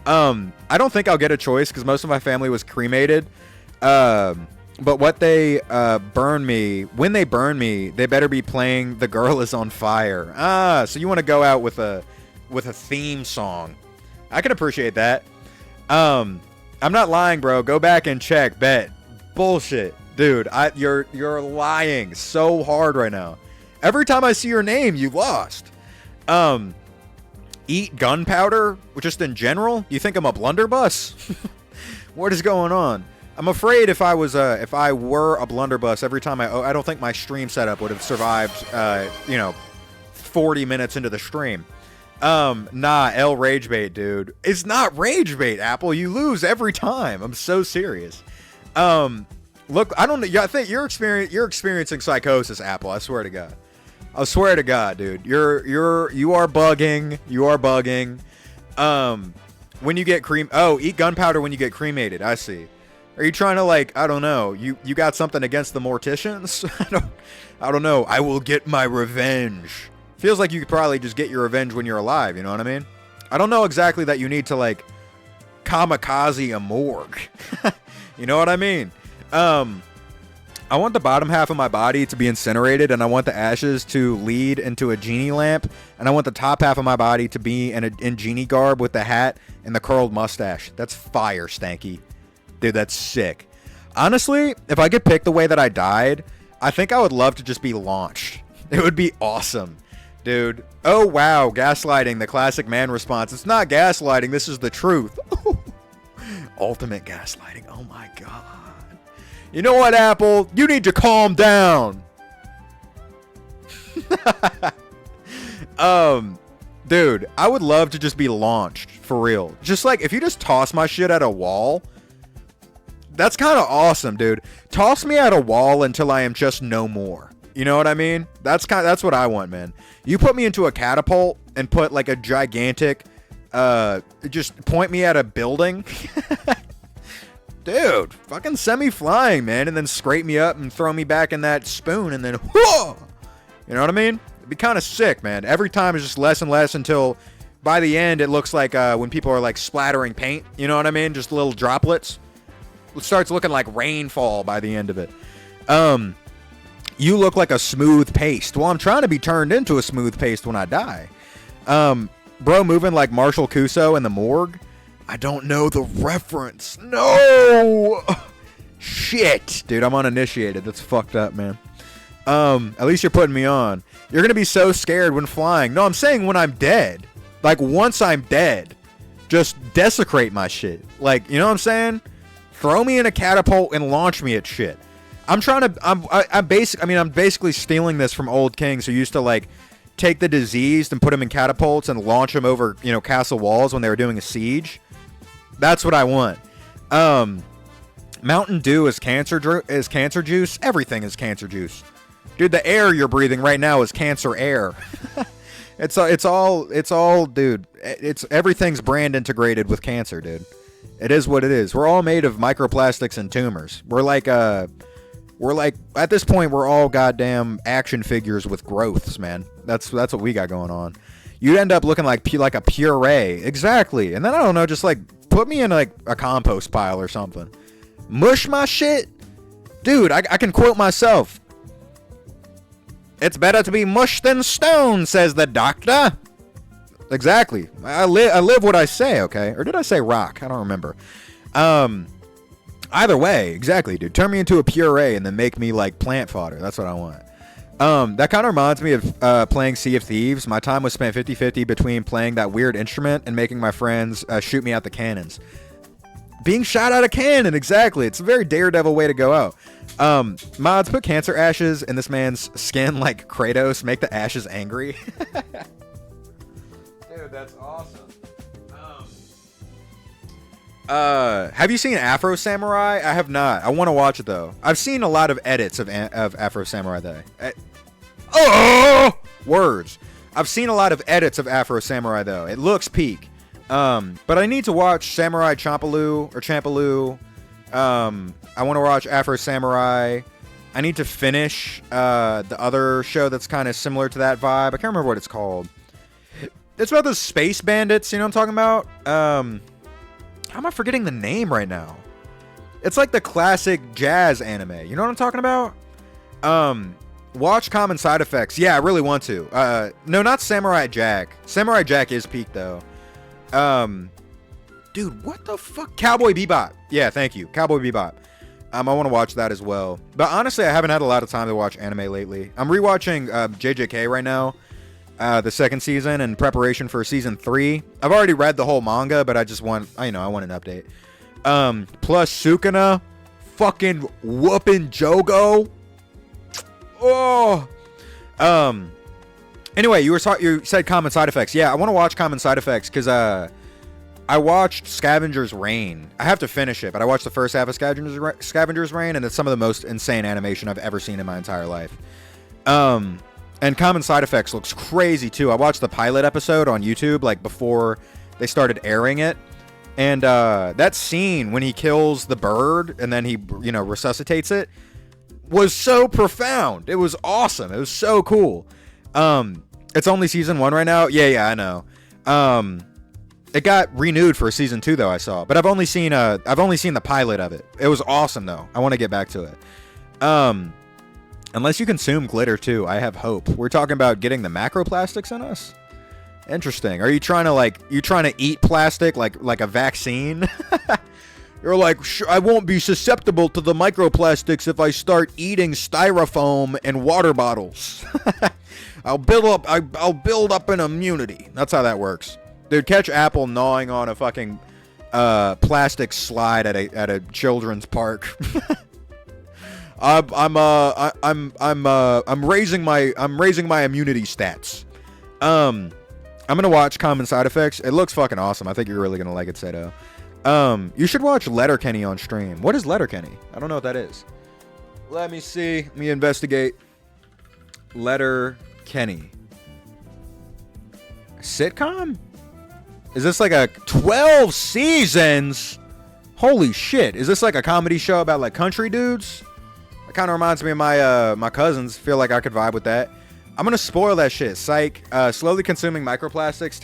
I don't think I'll get a choice because most of my family was cremated. But what they when they burn me, they better be playing The Girl Is on Fire. So you want to go out with a theme song. I can appreciate that. I'm not lying, bro. Go back and check. Bet. Bullshit. Dude, you're lying so hard right now. Every time I see your name, you lost. Eat gunpowder? Just in general? You think I'm a blunderbuss? What is going on? I'm afraid if I were a blunderbuss, every time I don't think my stream setup would have survived, 40 minutes into the stream. Nah, L rage bait, dude. It's not rage bait, Apple. You lose every time. I'm so serious. Look, I don't know. I think you're experiencing psychosis, Apple. I swear to God. I swear to God, dude. You are bugging. You are bugging. when you get eat gunpowder when you get cremated. I see. Are you trying to, like, I don't know, you got something against the morticians? I don't know. I will get my revenge. Feels like you could probably just get your revenge when you're alive, you know what I mean? I don't know exactly that you need to, like, kamikaze a morgue. You know what I mean? I want the bottom half of my body to be incinerated, and I want the ashes to lead into a genie lamp, and I want the top half of my body to be in genie garb with the hat and the curled mustache. That's fire, Stanky. Dude, that's sick. Honestly, if I could pick the way that I died, I think I would love to just be launched. It would be awesome. Dude. Oh, wow. Gaslighting, the classic man response. It's not gaslighting. This is the truth. Ultimate gaslighting. Oh, my God. You know what, Apple? You need to calm down. Dude, I would love to just be launched, for real. Just like, if you just toss my shit at a wall, that's kind of awesome, dude. Toss me at a wall until I am just no more. You know what I mean? That's what I want, man. You put me into a catapult and put like a gigantic, just point me at a building. Dude, fucking semi-flying, man, and then scrape me up and throw me back in that spoon, and then, whoa! You know what I mean? It'd be kind of sick, man. Every time it's just less and less until, by the end, it looks like when people are, like, splattering paint. You know what I mean? Just little droplets. It starts looking like rainfall by the end of it. You look like a smooth paste. Well, I'm trying to be turned into a smooth paste when I die. Bro moving like Marshall Cuso in the morgue. I don't know the reference. No! Shit. Dude, I'm uninitiated. That's fucked up, man. At least you're putting me on. You're going to be so scared when flying. No, I'm saying when I'm dead. Like, once I'm dead, just desecrate my shit. Like, you know what I'm saying? Throw me in a catapult and launch me at shit. I'm basically stealing this from old kings who used to, like, take the diseased and put them in catapults and launch them over, you know, castle walls when they were doing a siege. That's what I want. Mountain Dew is cancer juice. Everything is cancer juice. Dude, the air you're breathing right now is cancer air. It's all, dude. Everything's brand integrated with cancer, dude. It is what it is. We're all made of microplastics and tumors. We're like at this point we're all goddamn action figures with growths, man. That's what we got going on. You'd end up looking like a puree. Exactly. And then I don't know, just like put me in like a compost pile or something. Mush my shit. Dude, I can quote myself. It's better to be mush than stone, says the doctor. Exactly. I live what I say, okay? Or did I say rock? I don't remember. Either way, exactly, dude. Turn me into a puree and then make me like plant fodder. That's what I want. That kind of reminds me of playing Sea of Thieves. My time was spent 50-50 between playing that weird instrument and making my friends shoot me out the cannons. Being shot out of cannon, exactly. It's a very Daredevil way to go out. Mods, put cancer ashes in this man's skin like Kratos. Make the ashes angry. Dude, that's awesome. Have you seen Afro Samurai? I have not. I want to watch it though. I've seen a lot of edits of Afro Samurai though. Words. I've seen a lot of edits of Afro Samurai though. It looks peak. But I need to watch Samurai Champloo. I want to watch Afro Samurai. I need to finish the other show that's kind of similar to that vibe. I can't remember what it's called. It's about the space bandits, you know what I'm talking about? How am I forgetting the name right now? It's like the classic jazz anime. You know what I'm talking about? Watch Common Side Effects. Yeah, I really want to. No, not Samurai Jack. Samurai Jack is peak, though. Dude, what the fuck? Cowboy Bebop. Yeah, thank you. Cowboy Bebop. I want to watch that as well. But honestly, I haven't had a lot of time to watch anime lately. I'm rewatching JJK right now. The second season in preparation for season 3. I've already read the whole manga, but I just want, I want an update. Plus Sukuna, fucking whooping Jogo. Oh. Anyway, you said Common Side Effects. Yeah, I want to watch Common Side Effects because I watched Scavenger's Reign. I have to finish it, but I watched the first half of Scavenger's Reign, and it's some of the most insane animation I've ever seen in my entire life. And Common Side Effects looks crazy too. I watched the pilot episode on YouTube like before they started airing it. And that scene when he kills the bird and then he, resuscitates it was so profound. It was awesome. It was so cool. It's only season 1 right now. Yeah, I know. It got renewed for season 2 though, I saw. But I've only seen the pilot of it. It was awesome though. I want to get back to it. Unless you consume glitter too, I have hope. We're talking about getting the macroplastics in us? Interesting. Are you trying to eat plastic like a vaccine? You're like, I won't be susceptible to the microplastics if I start eating styrofoam and water bottles. I'll build up an immunity. That's how that works. Dude, catch Apple gnawing on a fucking plastic slide at a children's park. I'm raising my immunity stats. I'm gonna watch Common Side Effects. It looks fucking awesome. I think you're really gonna like it, Sato. You should watch Letterkenny on stream. What is Letterkenny? I don't know what that is. Let me see. Let me investigate. Letterkenny. Sitcom? Is this like a 12 seasons? Holy shit. Is this like a comedy show about like country dudes? It kind of reminds me of my cousins. Feel like I could vibe with that. I'm going to spoil that shit. Psych. Slowly consuming microplastics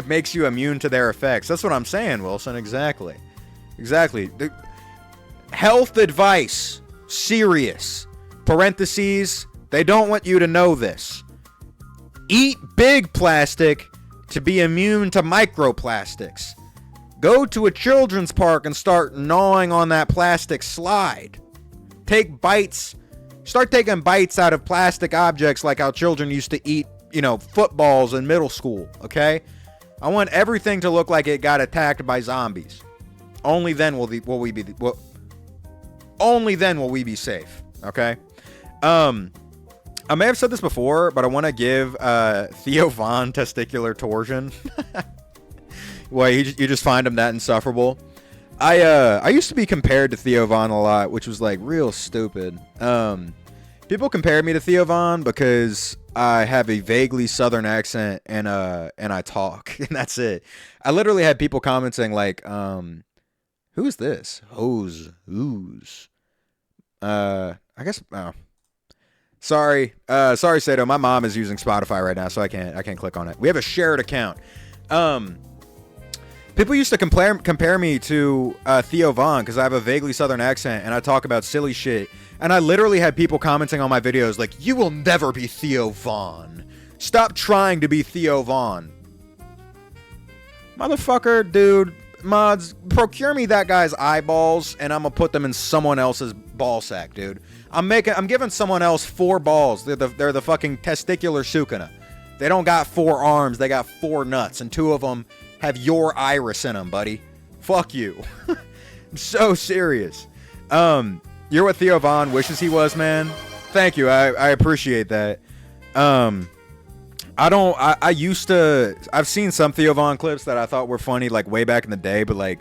makes you immune to their effects. That's what I'm saying, Wilson. Exactly. Health advice. Serious. Parentheses. They don't want you to know this. Eat big plastic to be immune to microplastics. Go to a children's park and start gnawing on that plastic slide. Take bites. Start taking bites out of plastic objects like how children used to eat, footballs in middle school, okay? I want everything to look like it got attacked by zombies. Only then will we be safe, okay? I may have said this before, but I want to give Theo Von testicular torsion. Well, you just find him that insufferable. I used to be compared to Theo Von a lot, which was like real stupid. People compare me to Theo Von because I have a vaguely southern accent and I talk, and that's it. I literally had people commenting like, who is this? Ooze. I guess. Oh. Sorry, Sato. My mom is using Spotify right now, so I can't click on it. We have a shared account. People used to compare me to Theo Von because I have a vaguely southern accent and I talk about silly shit. And I literally had people commenting on my videos like, "You will never be Theo Von. Stop trying to be Theo Von." Motherfucker, dude, mods, procure me that guy's eyeballs and I'm gonna put them in someone else's ball sack, dude. I'm giving someone else 4 balls. They're the fucking testicular sukuna. They don't got 4 arms, they got 4 nuts, and 2 of them have your iris in them, buddy. Fuck you. I'm so serious. You're what Theo Von wishes he was, man. Thank you. I appreciate that. I've seen some Theo Von clips that I thought were funny, like way back in the day, but like,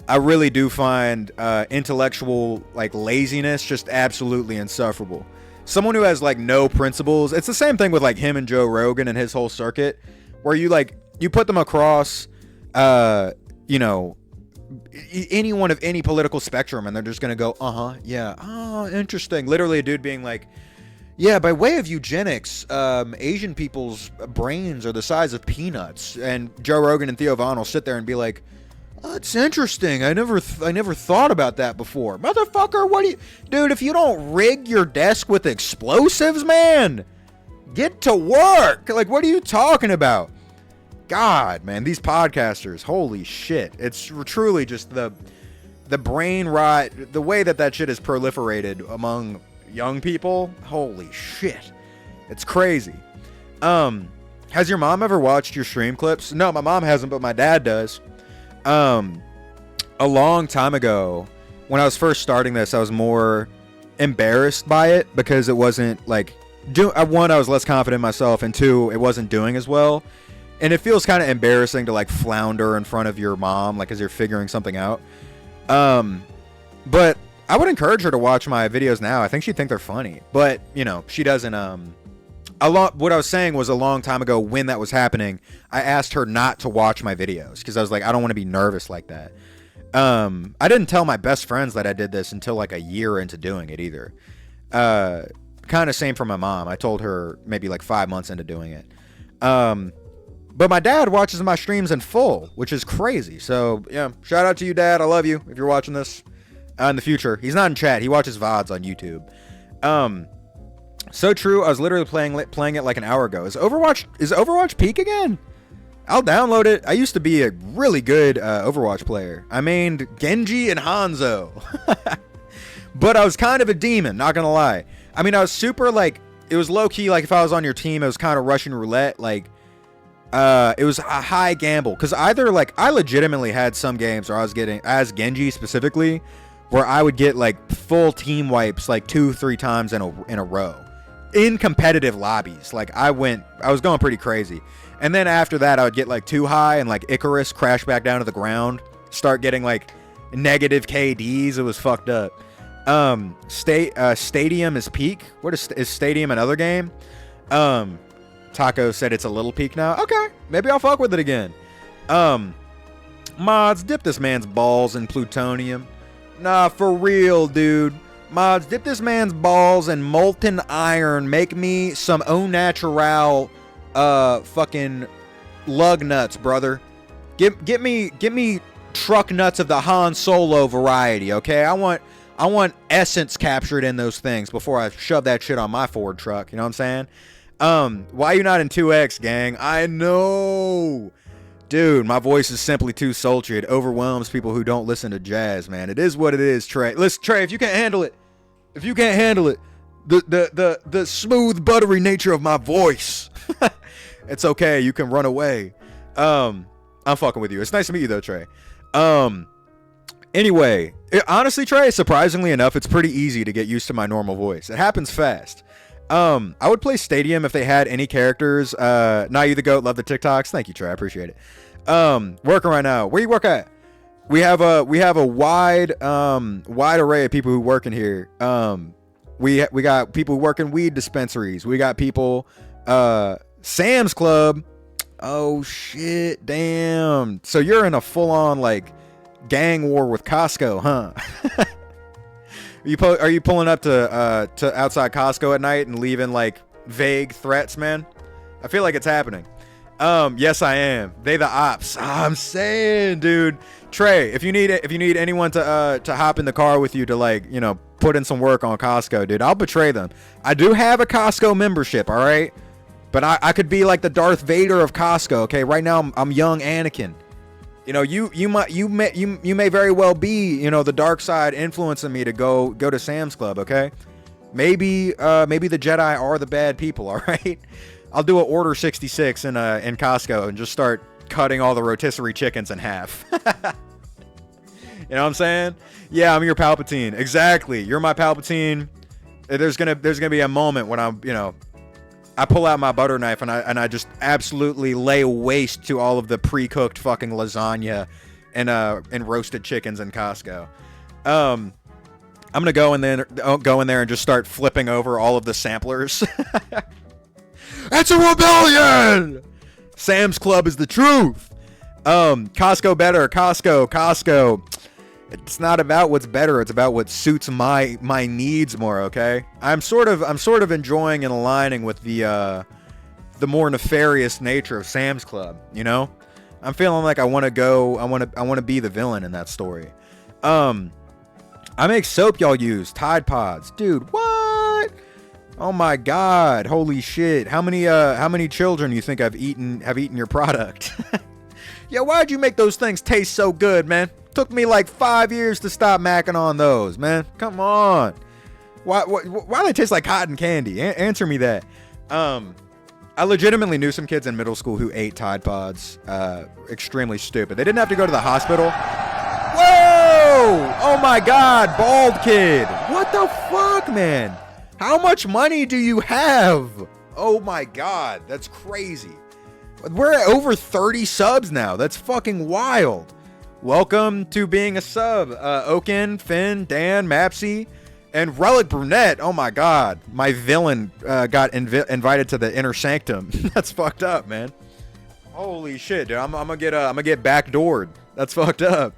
I really do find intellectual like laziness just absolutely insufferable. Someone who has like no principles. It's the same thing with like him and Joe Rogan and his whole circuit, where you put them across, anyone of any political spectrum, and they're just gonna go, yeah, oh, interesting. Literally, a dude being like, yeah, by way of eugenics, Asian people's brains are the size of peanuts, and Joe Rogan and Theo Von will sit there and be like, oh, it's interesting. I never thought about that before. Motherfucker, dude, if you don't rig your desk with explosives, man, get to work. Like, what are you talking about? God, man, these podcasters, holy shit. It's truly just the brain rot, the way that shit is proliferated among young people. Holy shit. It's crazy. Has your mom ever watched your stream clips? No, my mom hasn't, but my dad does. A long time ago, when I was first starting this, I was more embarrassed by it because it wasn't like, one, I was less confident in myself, and 2, it wasn't doing as well. And it feels kind of embarrassing to like flounder in front of your mom, like as you're figuring something out. But I would encourage her to watch my videos now. I think she'd think they're funny, but she doesn't what I was saying was a long time ago when that was happening, I asked her not to watch my videos because I was like, I don't want to be nervous like that. I didn't tell my best friends that I did this until like a year into doing it either. Kind of same for my mom. I told her maybe like 5 months into doing it. But my dad watches my streams in full, which is crazy. So yeah, shout out to you, Dad. I love you if you're watching this in the future. He's not in chat. He watches VODs on YouTube. So true. I was literally playing it like an hour ago. Is Overwatch peak again? I'll download it. I used to be a really good Overwatch player. I mained Genji and Hanzo. But I was kind of a demon, not gonna lie. I mean, I was super like, it was low key. Like if I was on your team, it was kind of Russian roulette. Like, it was a high gamble. Cause either like I legitimately had some games where I was getting, as Genji specifically, where I would get like full team wipes like 2-3 times in a row in competitive lobbies. Like I was going pretty crazy. And then after that, I would get like too high and like Icarus crash back down to the ground, start getting like negative KDs. It was fucked up. Stadium is peak. What is Stadium another game? Taco said it's a little peak now. Okay, maybe I'll fuck with it again. Mods, dip this man's balls in plutonium. Nah, for real, dude. Mods, dip this man's balls in molten iron. Make me some au natural fucking lug nuts, brother. Get me truck nuts of the Han Solo variety, okay? I want essence captured in those things before I shove that shit on my Ford truck. You know what I'm saying? Why you not in 2X, gang? I know. Dude, my voice is simply too sultry. It overwhelms people who don't listen to jazz, man. It is what it is, Trey. Listen, Trey, if you can't handle it, the smooth, buttery nature of my voice, it's okay. You can run away. I'm fucking with you. It's nice to meet you, though, Trey. Anyway, honestly, Trey, surprisingly enough, it's pretty easy to get used to my normal voice. It happens fast. I would play Stadium if they had any characters. Now you the goat, love the TikToks. Thank you, Trey. I appreciate it. Working right now. Where you work at? We have a wide array of people who work in here. We got people who work in weed dispensaries. We got people, Sam's Club. Oh shit, damn. So you're in a full-on like gang war with Costco, huh? Are you pulling up to outside Costco at night and leaving like vague threats, man? I feel like it's happening. Yes, I am. They the ops. I'm saying, dude. Trey, if you need anyone to hop in the car with you to like, you know, put in some work on Costco, dude, I'll betray them. I do have a Costco membership, all right? But I could be like the Darth Vader of Costco, okay? Right now I'm young Anakin. You know, you may very well be, you know, the dark side influencing me to go to Sam's Club, okay? Maybe the Jedi are the bad people, all right? I'll do an Order 66 in Costco and just start cutting all the rotisserie chickens in half. You know what I'm saying? Yeah, I'm your Palpatine. Exactly. You're my Palpatine. There's gonna be a moment when I'm, you know, I pull out my butter knife and I just absolutely lay waste to all of the pre-cooked fucking lasagna and roasted chickens in Costco. I'm gonna go in there and just start flipping over all of the samplers. It's a rebellion. Sam's Club is the truth. Costco better. Costco. It's not about what's better. It's about what suits my needs more. Okay. I'm sort of enjoying and aligning with the more nefarious nature of Sam's Club. You know, I'm feeling like I want to be the villain in that story. I make soap y'all use, Tide Pods, dude. What? Oh my God! Holy shit! How many children you think have eaten your product? Yeah, why'd you make those things taste so good, man? Took me like 5 years to stop macking on those, man. Come on. Why do they taste like cotton candy? Answer me that. I legitimately knew some kids in middle school who ate Tide Pods. Extremely stupid. They didn't have to go to the hospital. Whoa! Oh my God, bald kid. What the fuck, man? How much money do you have? Oh my God, that's crazy. We're at over 30 subs now. That's fucking wild. Welcome to being a sub. Oaken, Finn, Dan, Mapsy. And Relic Brunette, oh my god, my villain got invited to the inner sanctum. That's fucked up, man. Holy shit, dude. I'm gonna get backdoored. That's fucked up.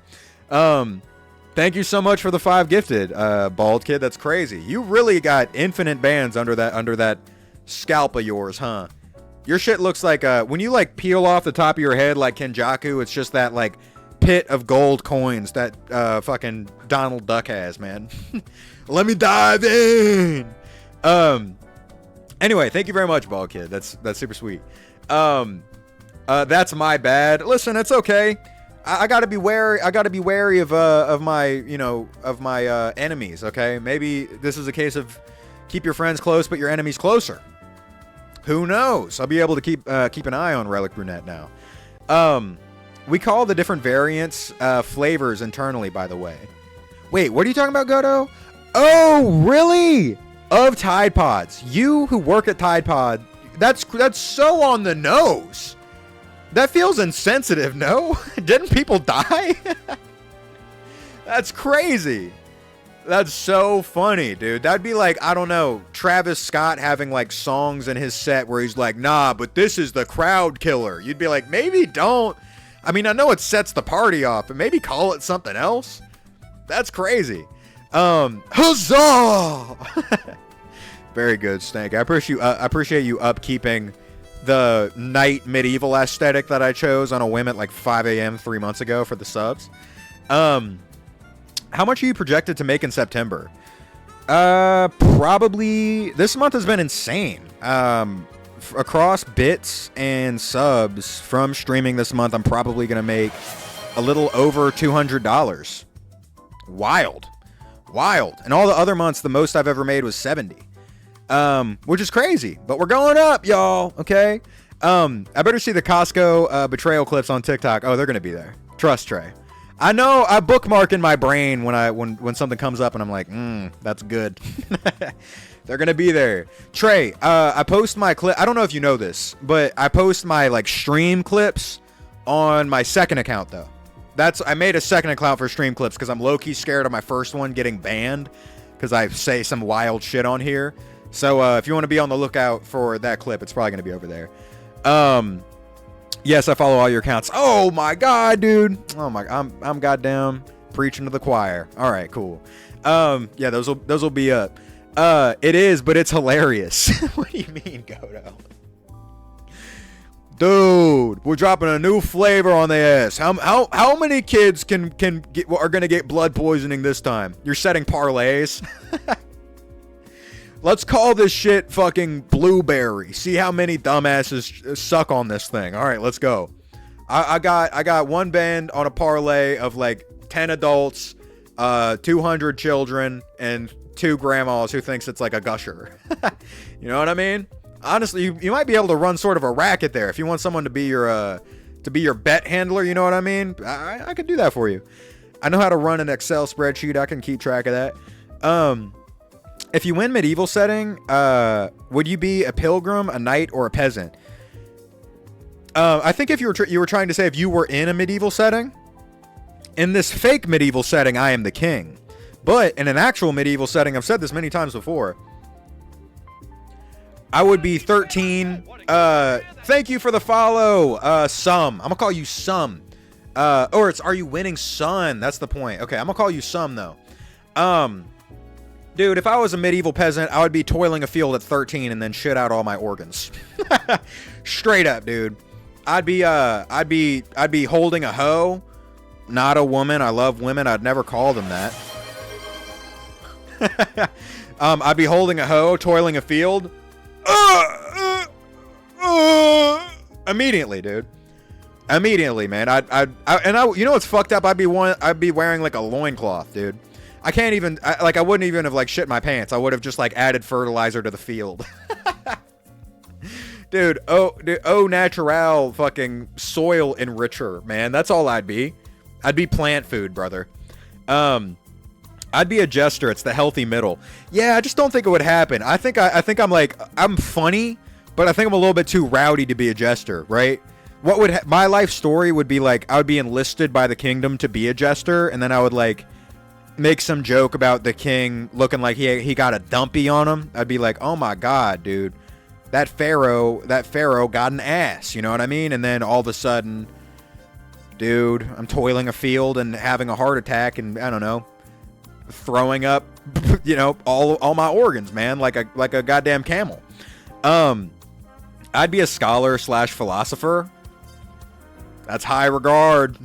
Thank you so much for the 5 gifted, Bald Kid. That's crazy. You really got infinite bands under that scalp of yours, huh? Your shit looks like when you like peel off the top of your head like Kenjaku, it's just that like pit of gold coins that fucking Donald Duck has, man. Let me dive in. Anyway, thank you very much, Bald Kid. That's super sweet. That's my bad. Listen, it's okay. I gotta be wary. I gotta be wary of my enemies. Okay, maybe this is a case of keep your friends close, but your enemies closer. Who knows? I'll be able to keep an eye on Relic Brunette now. We call the different variants flavors internally, by the way. Wait, what are you talking about, Godo? Oh, really? Of Tide Pods. You who work at Tide Pod, that's so on the nose. That feels insensitive, no? Didn't people die? That's crazy. That's so funny, dude. That'd be like, I don't know, Travis Scott having like songs in his set where he's like, nah, but this is the crowd killer. You'd be like, maybe don't. I mean, I know it sets the party off, but maybe call it something else. That's crazy. Huzzah! Very good, Stank. I appreciate you upkeeping the night medieval aesthetic that I chose on a whim at like 5 a.m. 3 months ago for the subs. How much are you projected to make in September? Probably this month has been insane. Across bits and subs from streaming this month, I'm probably gonna make a little over $200. Wild. And all the other months, the most I've ever made was 70. Which is crazy, but we're going up, y'all. Okay. I better see the Costco betrayal clips on TikTok. Oh, they're gonna be there. Trust, Trey. I know. I bookmark in my brain when something comes up, and I'm like, that's good. They're gonna be there. Trey, I post my clip. I don't know if you know this, but I post my like stream clips on my second account though. I made a second account for stream clips because I'm low-key scared of my first one getting banned because I say some wild shit on here. So if you want to be on the lookout for that clip, it's probably going to be over there. Yes, I follow all your accounts. Oh my god, dude. Oh my, I'm goddamn preaching to the choir. All right, cool. Yeah, those will be up. It is, but it's hilarious. What do you mean, Godo? Dude, we're dropping a new flavor on the ass. How many kids are gonna get blood poisoning this time? You're setting parlays. Let's call this shit fucking blueberry. See how many dumbasses suck on this thing. All right, let's go. I got one band on a parlay of like 10 adults, 200 children, and 2 grandmas who thinks it's like a gusher. You know what I mean? Honestly, you might be able to run sort of a racket there if you want someone to be your bet handler. You know what I mean? I could do that for you. I know how to run an Excel spreadsheet. I can keep track of that. If you win medieval setting, would you be a pilgrim, a knight, or a peasant? I think if you were trying to say if you were in a medieval setting. In this fake medieval setting, I am the king. But in an actual medieval setting, I've said this many times before, I would be 13. Thank you for the follow, Sum. I'm gonna call you Sum. Or it's Are You Winning Son? That's the point. Okay, I'm gonna call you Sum though. Dude, if I was a medieval peasant, I would be toiling a field at 13 and then shit out all my organs. Straight up, dude. I'd be holding a hoe, not a woman. I love women. I'd never call them that. I'd be holding a hoe, toiling a field. Immediately, dude. Immediately, man. You know what's fucked up? I'd be wearing like a loincloth, dude. I can't even, I wouldn't even have like shit my pants. I would have just like added fertilizer to the field. Dude, natural fucking soil enricher, man. That's all I'd be. I'd be plant food, brother. I'd be a jester. It's the healthy middle. Yeah, I just don't think it would happen. I think I'm funny, but I think I'm a little bit too rowdy to be a jester, right? What would my life story would be like? I would be enlisted by the kingdom to be a jester, and then I would like make some joke about the king looking like he got a dumpy on him, I'd be like, oh my god, dude, that pharaoh got an ass, you know what I mean? And then all of a sudden, dude, I'm toiling a field and having a heart attack and I don't know, throwing up, you know, all my organs, man, like a goddamn camel. I'd be a scholar / philosopher. That's high regard.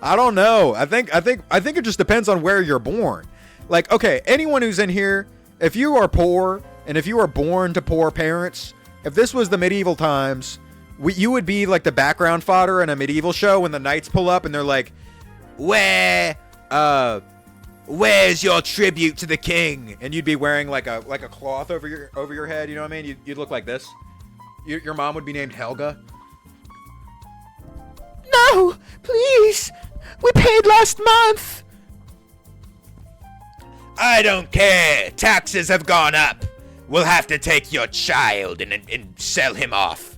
I don't know. I think it just depends on where you're born. Like, okay, anyone who's in here, if you are poor and if you are born to poor parents, if this was the medieval times, you would be like the background fodder in a medieval show when the knights pull up and they're like, where's your tribute to the king? And you'd be wearing like a cloth over your head, you know what I mean? You'd look like this. Your mom would be named Helga. No, please. We paid last month. I don't care. Taxes have gone up. We'll have to take your child and sell him off.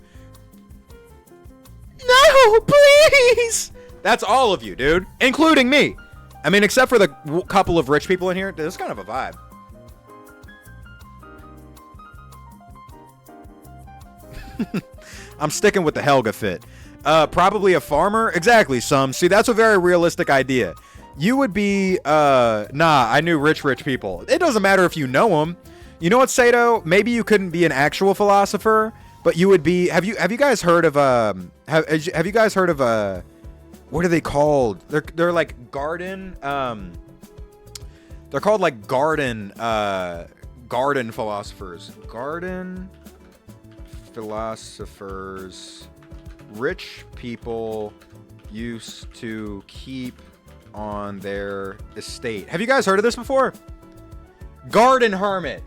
No, please. That's all of you, dude, including me. I mean, except for the couple of rich people in here. This is kind of a vibe. I'm sticking with the Helga fit. Probably a farmer. Exactly, See, that's a very realistic idea. You would be, I knew rich people. It doesn't matter if you know them. You know what, Sato? Maybe you couldn't be an actual philosopher, but you would be, have you guys heard of, have you guys heard of, what are they called? They're like garden, they're called like garden philosophers. Garden philosophers. Rich people used to keep on their estate. Have you guys heard of this before? Garden hermit,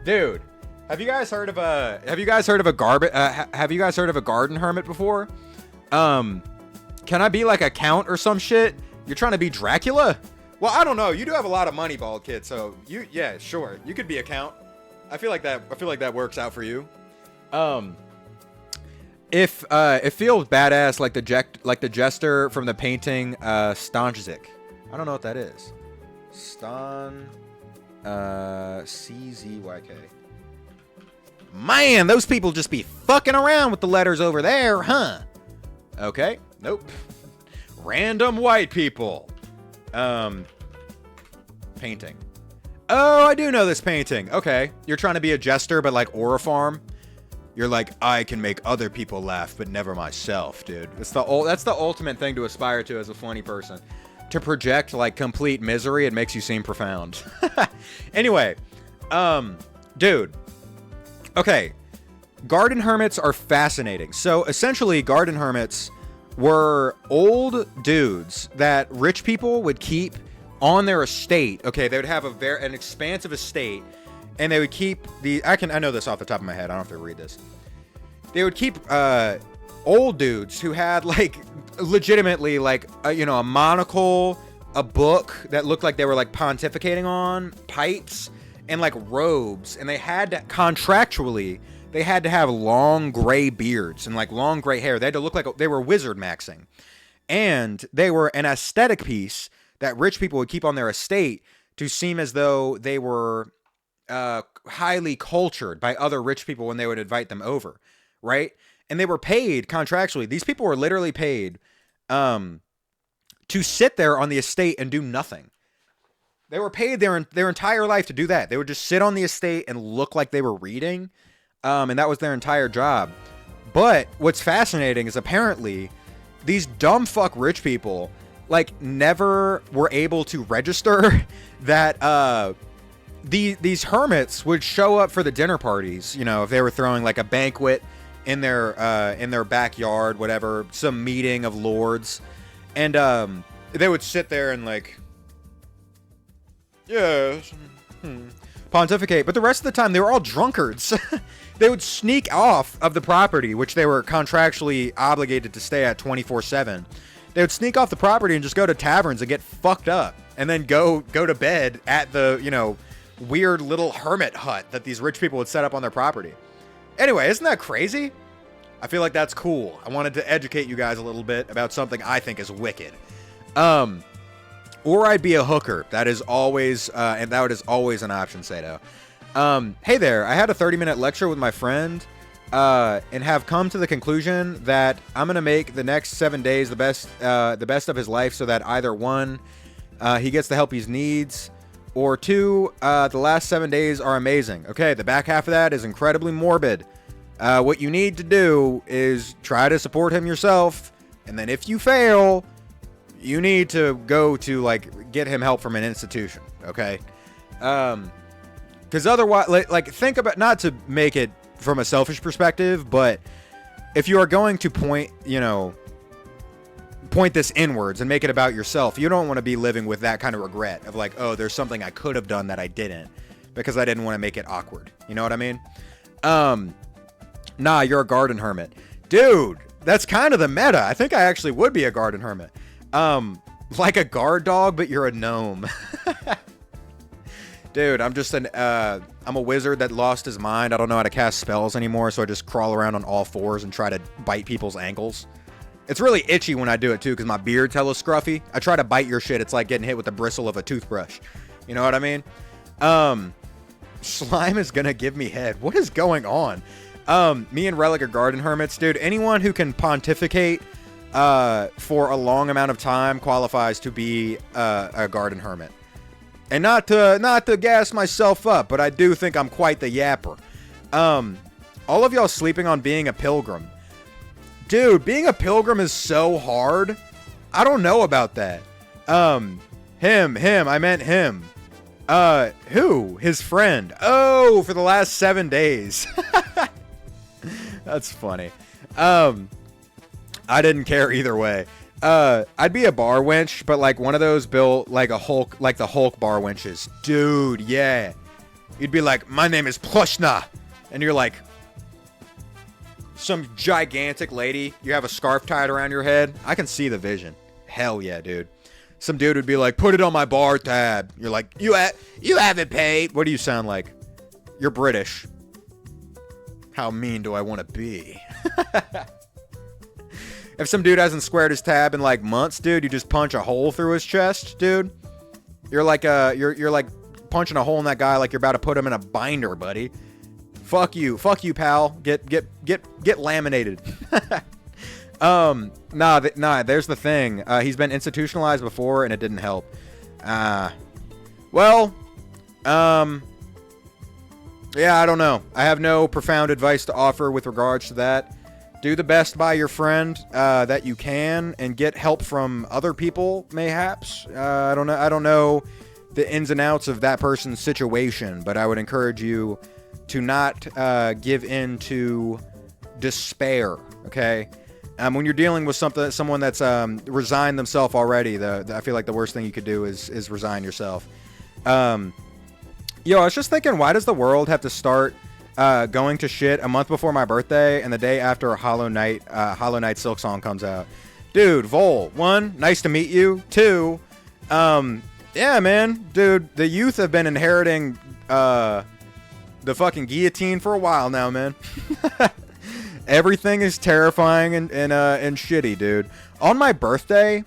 dude. Have you guys heard of a garden hermit before? Can I be like a count or some shit? You're trying to be Dracula? Well, I don't know. You do have a lot of money, bald kid. So yeah, sure. You could be a count. I feel like that works out for you. If it feels badass like the jester from the painting Stanczyk. I don't know what that is. CZYK. Man, those people just be fucking around with the letters over there, huh? Okay, nope. Random white people. Painting. Oh, I do know this painting. Okay, you're trying to be a jester, but like Orifarm. You're like, I can make other people laugh, but never myself, dude. That's the ultimate thing to aspire to as a funny person. To project, like, complete misery, it makes you seem profound. Anyway, dude. Okay. Garden hermits are fascinating. So, essentially, garden hermits were old dudes that rich people would keep on their estate. Okay, they would have an expansive estate. And they would keep I know this off the top of my head. I don't have to read this. They would keep old dudes who had like legitimately like a monocle, a book that looked like they were like pontificating on, pipes, and like robes. And they had to contractually have long gray beards and like long gray hair. They had to look like they were wizard maxing. And they were an aesthetic piece that rich people would keep on their estate to seem as though they were highly cultured by other rich people when they would invite them over, right? And they were paid contractually. These people were literally paid to sit there on the estate and do nothing. They were paid their entire life to do that. They would just sit on the estate and look like they were reading, and that was their entire job. But what's fascinating is apparently these dumb fuck rich people like never were able to register that these hermits would show up for the dinner parties, you know, if they were throwing like a banquet in their backyard, whatever, some meeting of lords, and they would sit there and like, pontificate. But the rest of the time, they were all drunkards. They would sneak off of the property, which they were contractually obligated to stay at 24/7. They would sneak off the property and just go to taverns and get fucked up, and then go to bed at the, you know, weird little hermit hut that these rich people would set up on their property. Anyway, isn't that crazy? I feel like that's cool. I wanted to educate you guys a little bit about something I think is wicked. Or I'd be a hooker. That is always, and that is always an option, Sato. Hey there, I had a 30-minute lecture with my friend, and have come to the conclusion that I'm gonna make the next 7 days the best of his life, so that either one, he gets the help he needs, or two, the last 7 days are amazing. Okay, the back half of that is incredibly morbid. What you need to do is try to support him yourself, and then if you fail, you need to go to, like, get him help from an institution, okay? Because otherwise, like, think about, not to make it from a selfish perspective, but if you are going to point this inwards and make it about yourself, you don't want to be living with that kind of regret of like, oh, there's something I could have done that I didn't because I didn't want to make it awkward. You know what I mean? Nah, you're a garden hermit. Dude, that's kind of the meta. I think I actually would be a garden hermit. Like a guard dog, but you're a gnome. Dude, I'm just I'm a wizard that lost his mind. I don't know how to cast spells anymore, so I just crawl around on all fours and try to bite people's ankles. It's really itchy when I do it too, because my beard's hella scruffy. I try to bite your shit. It's like getting hit with the bristle of a toothbrush. You know what I mean? Slime is gonna give me head. What is going on? Me and Relic are garden hermits, dude. Anyone who can pontificate for a long amount of time qualifies to be a garden hermit. And not to gas myself up, but I do think I'm quite the yapper. All of y'all sleeping on being a pilgrim. Dude, being a pilgrim is so hard. I don't know about that. Him, I meant him. Who? His friend. Oh, for the last 7 days. That's funny. I didn't care either way. I'd be a bar wench, but like one of those built like a Hulk, like the Hulk bar wenches. Dude, yeah. You'd be like, my name is Plushna. And you're like, some gigantic lady. You have a scarf tied around your head. I can see the vision. Hell yeah, dude. Some dude would be like, put it on my bar tab. You're like, you haven't paid. What do you sound like? You're British. How mean do I want to be? If some dude hasn't squared his tab in like months, dude, you just punch a hole through his chest, dude. You're like you're like punching a hole in that guy like you're about to put him in a binder, buddy. Fuck you, pal. Get laminated. Nah. There's the thing. He's been institutionalized before, and it didn't help. Well, yeah, I don't know. I have no profound advice to offer with regards to that. Do the best by your friend that you can, and get help from other people, mayhaps. I don't know the ins and outs of that person's situation, but I would encourage you to not give in to despair. Okay, when you're dealing with someone that's resigned themselves already, I feel like the worst thing you could do is resign yourself. Yo, I was just thinking, why does the world have to start going to shit a month before my birthday and the day after Hollow Knight Silksong comes out? Dude, Vol, 1, nice to meet you. 2, yeah, man, dude, the youth have been inheriting the fucking guillotine for a while now, man. Everything is terrifying and shitty, dude. On my birthday,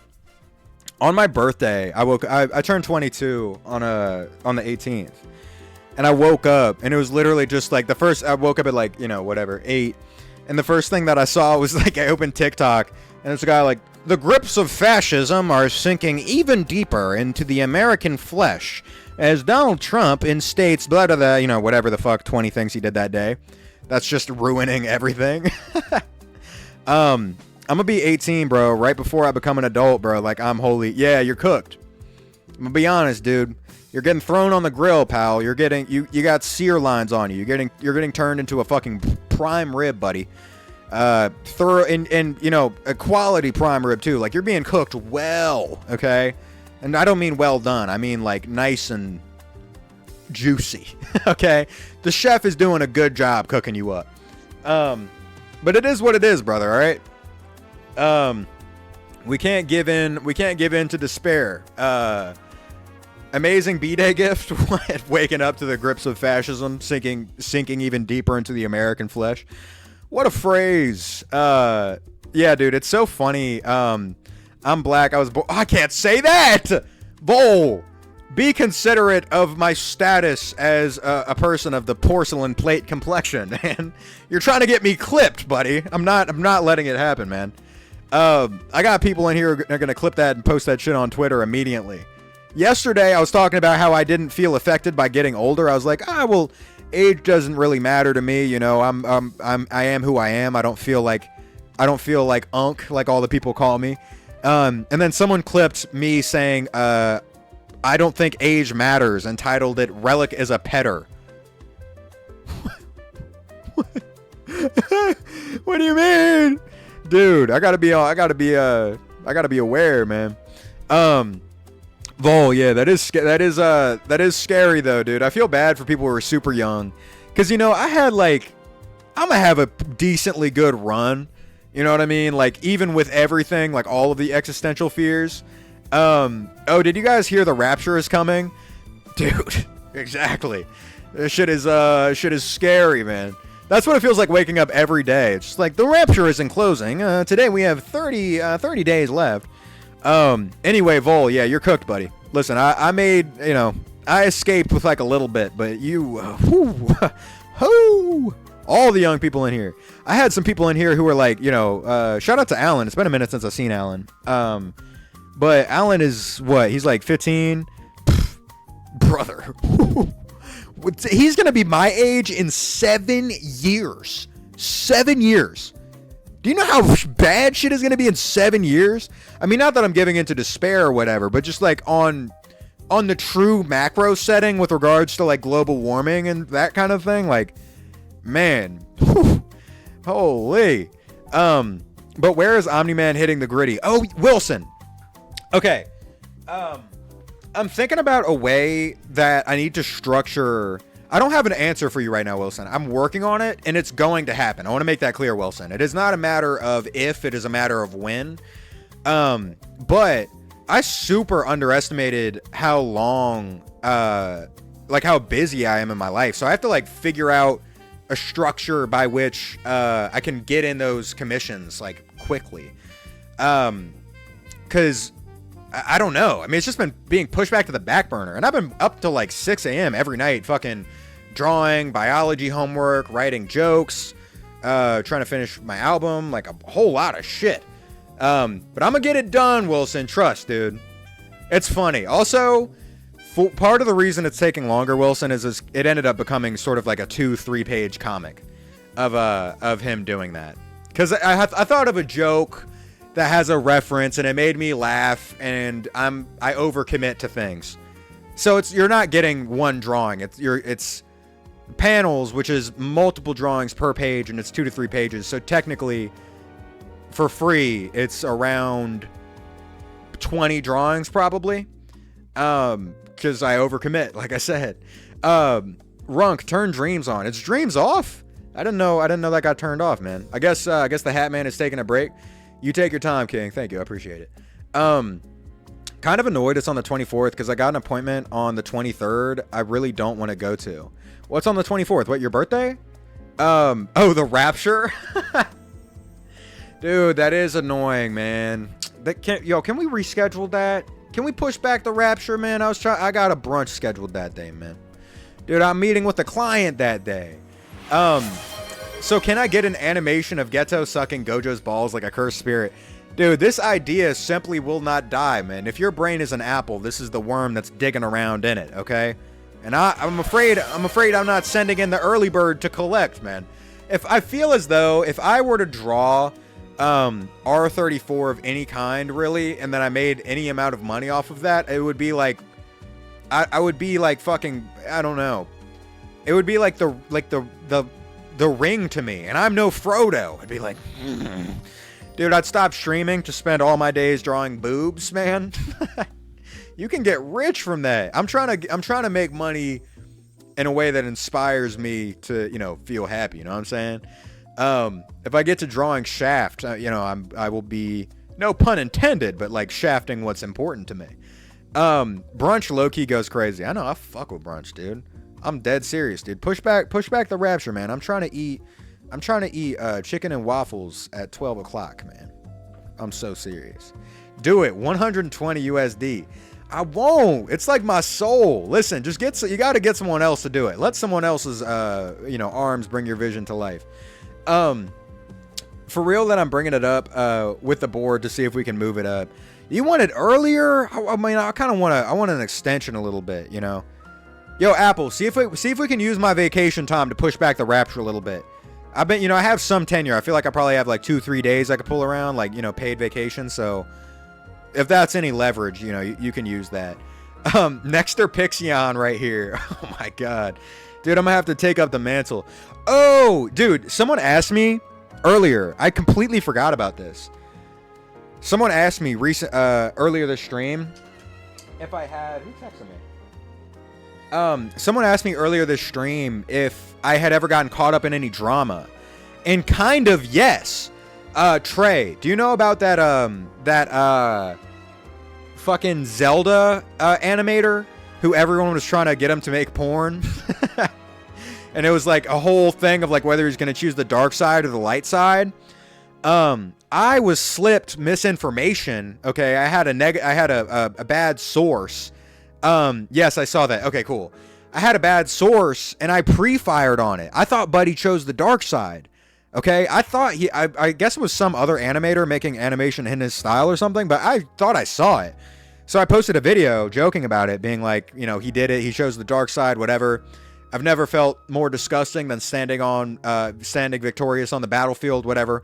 I turned 22 on the 18th. And I woke up, and it was literally just like I woke up at like, 8. And the first thing that I saw was like, I opened TikTok, and it's a guy like, the grips of fascism are sinking even deeper into the American flesh as Donald Trump instates blah, blah, blah, whatever the fuck 20 things he did that day. That's just ruining everything. I'm gonna be 18, bro, right before I become an adult, bro. Like, yeah, you're cooked. I'm gonna be honest, dude. You're getting thrown on the grill, pal. You got sear lines on you. You're getting turned into a fucking prime rib, buddy. Thorough and a quality prime rib too. Like, you're being cooked well, okay? And I don't mean well done. I mean like nice and juicy, okay? The chef is doing a good job cooking you up. But it is what it is, brother, all right? We can't give in to despair. Amazing B-Day gift. Waking up to the grips of fascism, sinking even deeper into the American flesh. What a phrase. Yeah, dude, it's so funny. I'm black. I can't say that. Vol, be considerate of my status as a person of the porcelain plate complexion, man. You're trying to get me clipped, buddy. I'm not letting it happen, man. I got people in here who are going to clip that and post that shit on Twitter immediately. Yesterday, I was talking about how I didn't feel affected by getting older. I was like, well, age doesn't really matter to me. You know, I am who I am. I don't feel like unk, like all the people call me. And then someone clipped me saying, I don't think age matters, and titled it "Relic is a Petter." What do you mean, dude? I gotta be aware, man. Vol, yeah, that is scary though, dude. I feel bad for people who are super young, cause you know I'm gonna have a decently good run. You know what I mean? Like, even with everything, like all of the existential fears. Oh, did you guys hear the rapture is coming? Dude, exactly. This shit is scary, man. That's what it feels like waking up every day. It's just like, the rapture isn't closing. Today we have 30 days left. Anyway, Vol, yeah, you're cooked, buddy. Listen, I made, you know, I escaped with like a little bit, but you, all the young people in here. I had some people in here who were like, you know, shout out to Alan. It's been a minute since I've seen Alan. But Alan is what? He's like 15. Pfft, brother. He's going to be my age in 7 years. 7 years. Do you know how bad shit is going to be in 7 years? I mean, not that I'm giving into despair or whatever, but just like on the true macro setting with regards to like global warming and that kind of thing. Like, man. Holy. But where is Omni-Man hitting the gritty? Oh, Wilson. Okay. I'm thinking about a way that I need to structure. I don't have an answer for you right now, Wilson. I'm working on it, and it's going to happen. I want to make that clear, Wilson. It is not a matter of if, it is a matter of when. But I super underestimated how long, like how busy I am in my life. So I have to like figure out a structure by which I can get in those commissions like quickly. Because I don't know. I mean, it's just been being pushed back to the back burner. And I've been up till like 6 a.m. every night, fucking drawing, biology homework, writing jokes, trying to finish my album, like a whole lot of shit. But I'm gonna get it done, Wilson. Trust, dude. It's funny. Also, part of the reason it's taking longer, Wilson, is it ended up becoming sort of like a 2-3 page comic of him doing that. Because I thought of a joke that has a reference and it made me laugh, and I overcommit to things. So you're not getting one drawing. It's panels, which is multiple drawings per page, and it's 2 to 3 pages. So technically, for free, it's around 20 drawings probably. Because I overcommit, like I said. Runk, turn dreams on. It's dreams off? I didn't know that got turned off, man. I guess the Hat Man is taking a break. You take your time, King. Thank you. I appreciate it. Kind of annoyed it's on the 24th because I got an appointment on the 23rd I really don't want to go to. What's on the 24th? What, your birthday? Oh, the Rapture? Dude, that is annoying, man. Can we reschedule that? Can we push back the Rapture, man? I got a brunch scheduled that day, man. Dude, I'm meeting with the client that day. So can I get an animation of Geto sucking Gojo's balls like a cursed spirit? Dude, this idea simply will not die, man. If your brain is an apple, this is the worm that's digging around in it, okay? And I'm afraid I'm not sending in the early bird to collect, man. If I feel as though if I were to draw R34 of any kind, really, and then I made any amount of money off of that, it would be like I would be like fucking, I don't know. It would be like the Ring to me, and I'm no Frodo. I'd be like, dude, I'd stop streaming to spend all my days drawing boobs, man. You can get rich from that. I'm trying to make money in a way that inspires me to, you know, feel happy. You know what I'm saying? If I get to drawing Shaft, you know, I will be, no pun intended, but like shafting what's important to me. Brunch low-key goes crazy. I know, I fuck with brunch, dude. I'm dead serious, dude. Push back the Rapture, man. I'm trying to eat chicken and waffles at 12 o'clock, man. I'm so serious. Do it. 120 USD. I won't. It's like my soul. Listen, just you got to get someone else to do it. Let someone else's, arms bring your vision to life. For real that I'm bringing it up with the board to see if we can move it up. You want it earlier? I mean, I kind of want an extension a little bit, you know. Yo, Apple, see if we can use my vacation time to push back the Rapture a little bit. I have some tenure. I feel like I probably have like 2-3 days I could pull around, like, paid vacation. So if that's any leverage, you can use that. Nexter Pixion right here. Oh my God, dude, I'm gonna have to take up the mantle. Oh, dude, someone asked me earlier. I completely forgot about this. Someone asked me earlier this stream if I had. Who texted me? Someone asked me earlier this stream if I had ever gotten caught up in any drama, and kind of yes. Trey, do you know about that fucking Zelda animator who everyone was trying to get him to make porn? And it was like a whole thing of like whether he's gonna choose the dark side or the light side. I was slipped misinformation. Okay, I had a bad source. Yes, I saw that. Okay, cool. I had a bad source and I pre-fired on it. I thought Buddy chose the dark side. Okay, I thought I guess it was some other animator making animation in his style or something, but I thought I saw it. So I posted a video joking about it, being like, he did it. He chose the dark side, whatever. I've never felt more disgusting than standing victorious on the battlefield, whatever.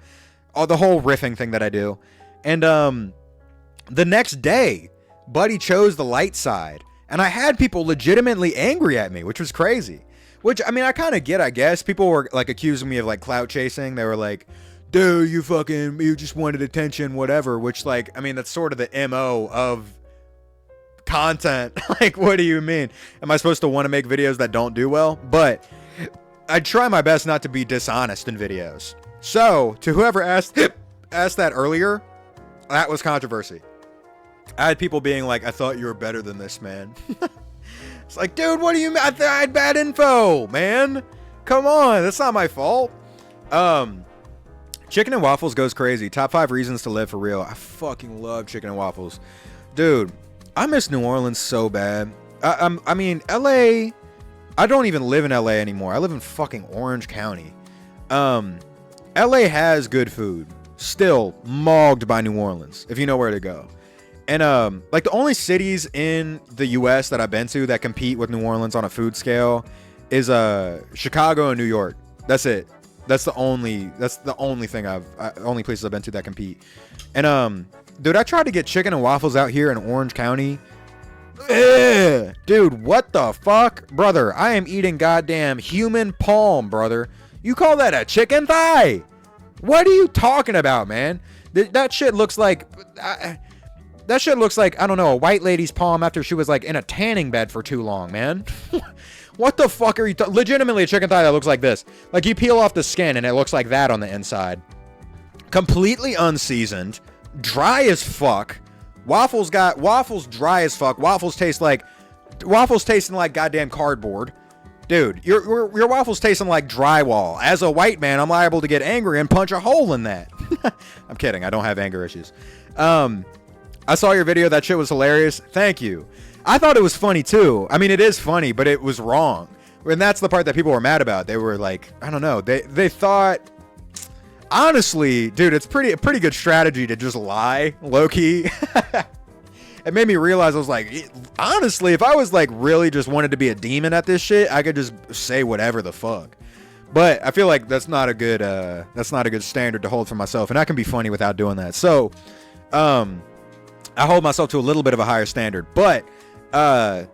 The whole riffing thing that I do. And the next day, Buddy chose the light side. And I had people legitimately angry at me, which was crazy. Which, I mean, I kind of get, I guess. People were, like, accusing me of, like, clout chasing. They were like, dude, you just wanted attention, whatever. Which, like, I mean, that's sort of the MO of content. Like, what do you mean? Am I supposed to want to make videos that don't do well? But I try my best not to be dishonest in videos. So, to whoever asked that earlier, that was controversy. I had people being like, I thought you were better than this, man. It's like, dude, what do you mean? I had bad info, man. Come on, that's not my fault. Chicken and waffles goes crazy. Top 5 reasons to live for real. I fucking love chicken and waffles. Dude, I miss New Orleans so bad. I mean, LA, I don't even live in LA anymore. I live in fucking Orange County. LA has good food. Still mogged by New Orleans, if you know where to go. And like the only cities in the US that I've been to that compete with New Orleans on a food scale is Chicago and New York. That's it. That's the only thing only places I've been to that compete. And dude, I tried to get chicken and waffles out here in Orange County. Ugh. Dude, what the fuck? Brother, I am eating goddamn human palm, brother. You call that a chicken thigh? What are you talking about, man? That shit looks like that shit looks like, I don't know, a white lady's palm after she was like in a tanning bed for too long, man. What the fuck are you legitimately a chicken thigh that looks like this. Like you peel off the skin and it looks like that on the inside. Completely unseasoned, dry as fuck. Waffles dry as fuck. Waffles tasting like goddamn cardboard. Dude, your waffles tasting like drywall. As a white man, I'm liable to get angry and punch a hole in that. I'm kidding. I don't have anger issues. I saw your video. That shit was hilarious. Thank you. I thought it was funny too. I mean, it is funny, but it was wrong. And that's the part that people were mad about. They were like, I don't know. They thought, honestly, dude, it's a pretty good strategy to just lie, low key. It made me realize I was like, honestly, if I was like really just wanted to be a demon at this shit, I could just say whatever the fuck. But I feel like that's not a good standard to hold for myself, and I can be funny without doing that. So, I hold myself to a little bit of a higher standard. But that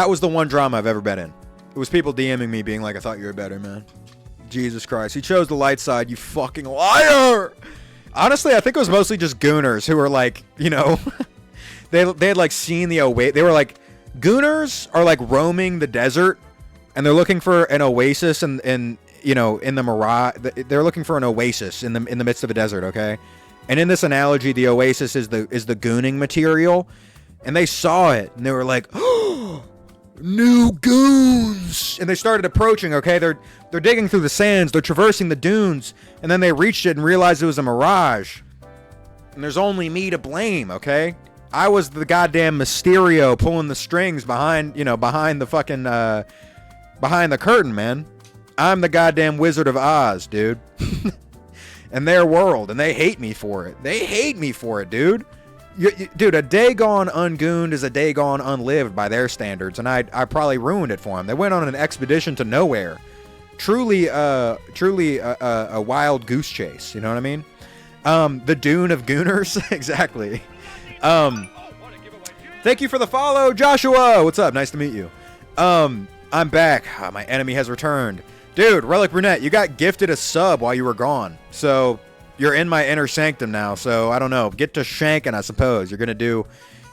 was the one drama I've ever been in. It was people DMing me being like, I thought you were better, man. Jesus Christ. He chose the light side, you fucking liar. Honestly, I think it was mostly just gooners who were like, they had like seen the Oasis. They were like, gooners are like roaming the desert and they're looking for an oasis in the mirage. They're looking for an oasis in the midst of a desert, okay? And in this analogy, the oasis is the gooning material. And they saw it and they were like, oh, new goons. And they started approaching, okay? They're digging through the sands, they're traversing the dunes, and then they reached it and realized it was a mirage. And there's only me to blame, okay? I was the goddamn Mysterio pulling the strings behind, behind the fucking, behind the curtain, man. I'm the goddamn Wizard of Oz, dude. In their world, and they hate me for it. They hate me for it, dude. Dude, a day gone ungooned is a day gone unlived by their standards, and I probably ruined it for them. They went on an expedition to nowhere. Truly a wild goose chase, you know what I mean? The Dune of Gooners, exactly. Thank you for the follow, Joshua. What's up? Nice to meet you. I'm back. My enemy has returned. Dude, Relic Brunette, you got gifted a sub while you were gone. So you're in my inner sanctum now. So I don't know. Get to shanking, I suppose. You're gonna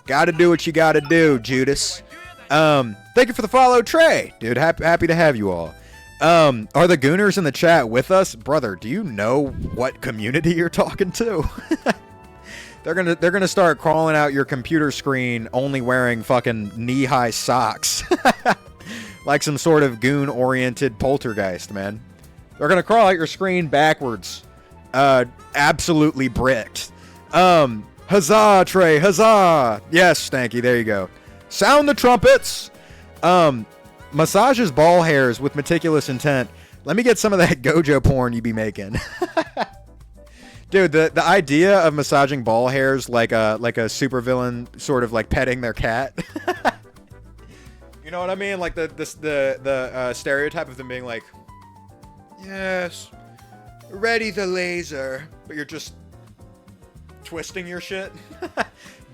gotta do what you gotta do, Judas. Thank you for the follow, Trey. Dude, happy to have you all. Are the Gooners in the chat with us? Brother, do you know what community you're talking to? They're gonna start crawling out your computer screen only wearing fucking knee-high socks. Like some sort of goon-oriented poltergeist, man. They're gonna crawl out your screen backwards. Absolutely bricked. Huzzah, Trey, huzzah! Yes, Stanky, there you go. Sound the trumpets! Massages ball hairs with meticulous intent. Let me get some of that Gojo porn you be making. Dude, the idea of massaging ball hairs like a supervillain sort of like petting their cat. You know what I mean? Like the stereotype of them being like, yes, ready the laser, but you're just twisting your shit,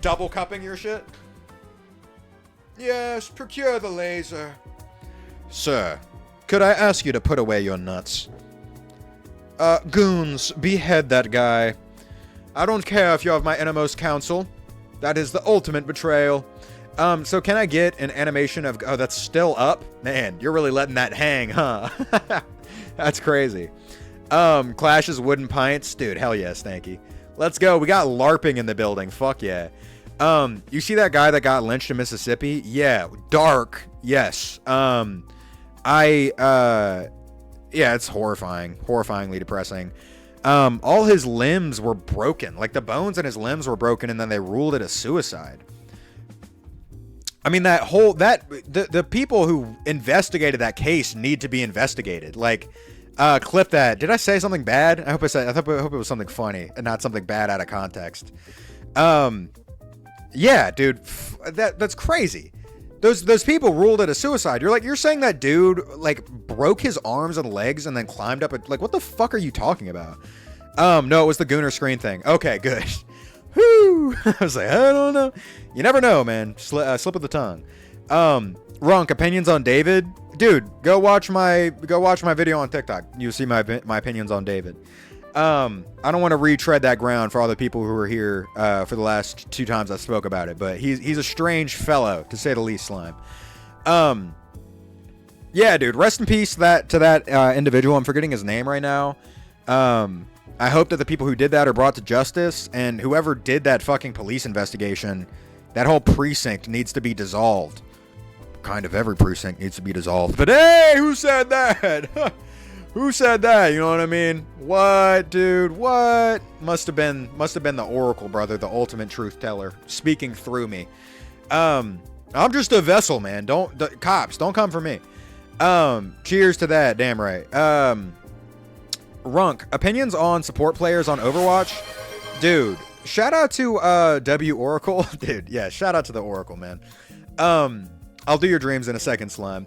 double cupping your shit. Yes, procure the laser. Sir, could I ask you to put away your nuts? Goons, behead that guy. I don't care if you're of my innermost counsel. That is the ultimate betrayal. So can I get an animation of... Oh, that's still up? Man, you're really letting that hang, huh? That's crazy. Clash's wooden pints. Dude, hell yeah, Stanky. Let's go. We got LARPing in the building. Fuck yeah. You see that guy that got lynched in Mississippi? Yeah. Dark. Yes. Yeah, it's horrifying. Horrifyingly depressing. All his limbs were broken. Like, the bones in his limbs were broken, and then they ruled it a suicide. I mean, the people who investigated that case need to be investigated. Like, clip that. Did I say something bad? I hope I hope it was something funny and not something bad out of context. Yeah, dude, that's crazy. Those people ruled it a suicide. You're saying that dude like broke his arms and legs and then climbed up like, what the fuck are you talking about? No, it was the Gooner screen thing. Okay, good. Whoo! I was like, I don't know. You never know, man. Slip of the tongue. Runk, opinions on David? Dude, go watch my video on TikTok. You'll see my opinions on David. I don't want to retread that ground for all the people who were here for the last 2 times I spoke about it, but he's a strange fellow, to say the least, Slime. Yeah, dude, rest in peace to that individual. I'm forgetting his name right now. I hope that the people who did that are brought to justice, and whoever did that fucking police investigation, that whole precinct needs to be dissolved. Kind of every precinct needs to be dissolved. But hey, who said that? Who said that? You know what I mean? What, dude? What? Must have been the Oracle, brother, the ultimate truth teller, speaking through me. I'm just a vessel, man. Cops, don't come for me. Cheers to that. Damn right. Runk, opinions on support players on Overwatch? Dude, shout out to W Oracle. Dude, yeah, shout out to the Oracle, man. I'll do your dreams in a second, Slime.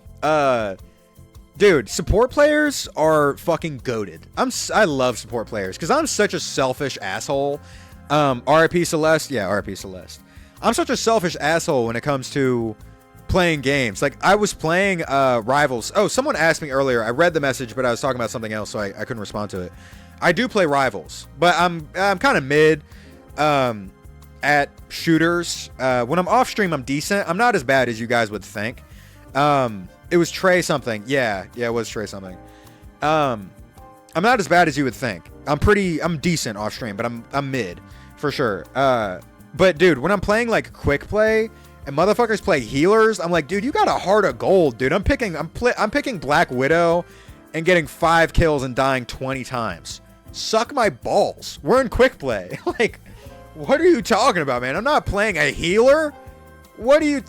Dude, support players are fucking goated. I love support players because I'm such a selfish asshole. RIP Celeste? Yeah, RIP Celeste. I'm such a selfish asshole when it comes to playing games. Like, I was playing Rivals. Oh, someone asked me earlier. I read the message, but I was talking about something else, so I couldn't respond to it. I do play Rivals, but I'm kind of mid at shooters. When I'm off stream, I'm decent. I'm not as bad as you guys would think. It was Trey something. Yeah, it was Trey something. I'm not as bad as you would think. I'm decent off stream, but I'm mid for sure. But dude, when I'm playing like quick play and motherfuckers play healers, I'm like, dude, you got a heart of gold, dude. I'm picking Black Widow and getting 5 kills and dying 20 times. Suck my balls. We're in quick play. Like, What are you talking about, man? I'm not playing a healer. What do you...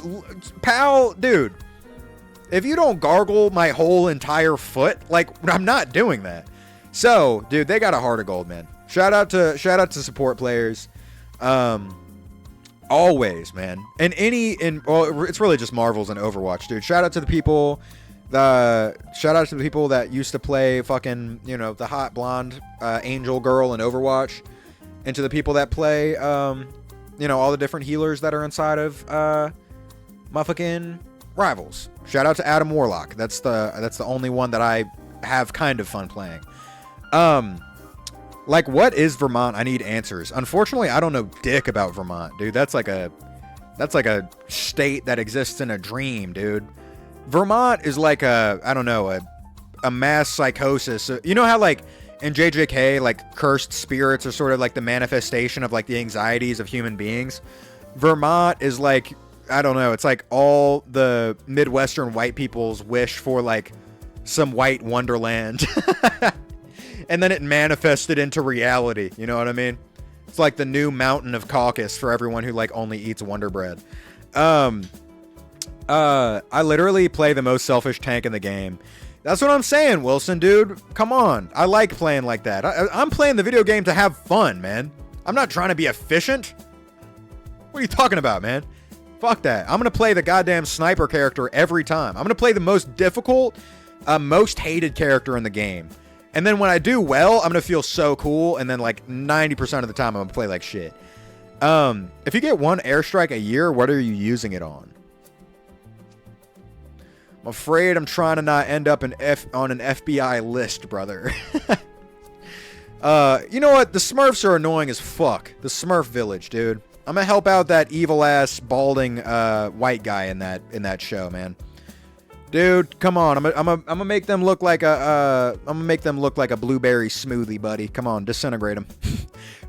Pal, dude. If you don't gargle my whole entire foot, like, I'm not doing that. So, dude, they got a heart of gold, man. Shout out to support players. Always, man. And well, it's really just Marvels and Overwatch, dude. Shout out to the people that used to play fucking, you know, the hot blonde angel girl in Overwatch, and to the people that play you know, all the different healers that are inside of motherfucking Rivals. Shout out to Adam Warlock. That's the only one that I have kind of fun playing. Like, what is Vermont? I need answers. Unfortunately, I don't know dick about Vermont, dude. That's like a state that exists in a dream, dude. Vermont is like I don't know, a mass psychosis. You know how, like, in JJK, like, cursed spirits are sort of like the manifestation of, like, the anxieties of human beings? Vermont is like, I don't know, it's like all the Midwestern white people's wish for, like, some white wonderland. And then it manifested into reality. You know what I mean? It's like the new mountain of Caucasus for everyone who, like, only eats Wonder Bread. I literally play the most selfish tank in the game. That's what I'm saying, Wilson, dude. Come on. I like playing like that. I'm playing the video game to have fun, man. I'm not trying to be efficient. What are you talking about, man? Fuck that. I'm going to play the goddamn sniper character every time. I'm going to play the most difficult, most hated character in the game. And then when I do well, I'm going to feel so cool. And then, like, 90% of the time, I'm going to play like shit. If you get one airstrike a year, what are you using it on? I'm afraid I'm trying to not end up on an FBI list, brother. You know what? The Smurfs are annoying as fuck. The Smurf Village, dude. I'm going to help out that evil-ass, balding white guy in that show, man. Dude, come on. I'm gonna make them look like a blueberry smoothie, buddy. Come on, disintegrate them.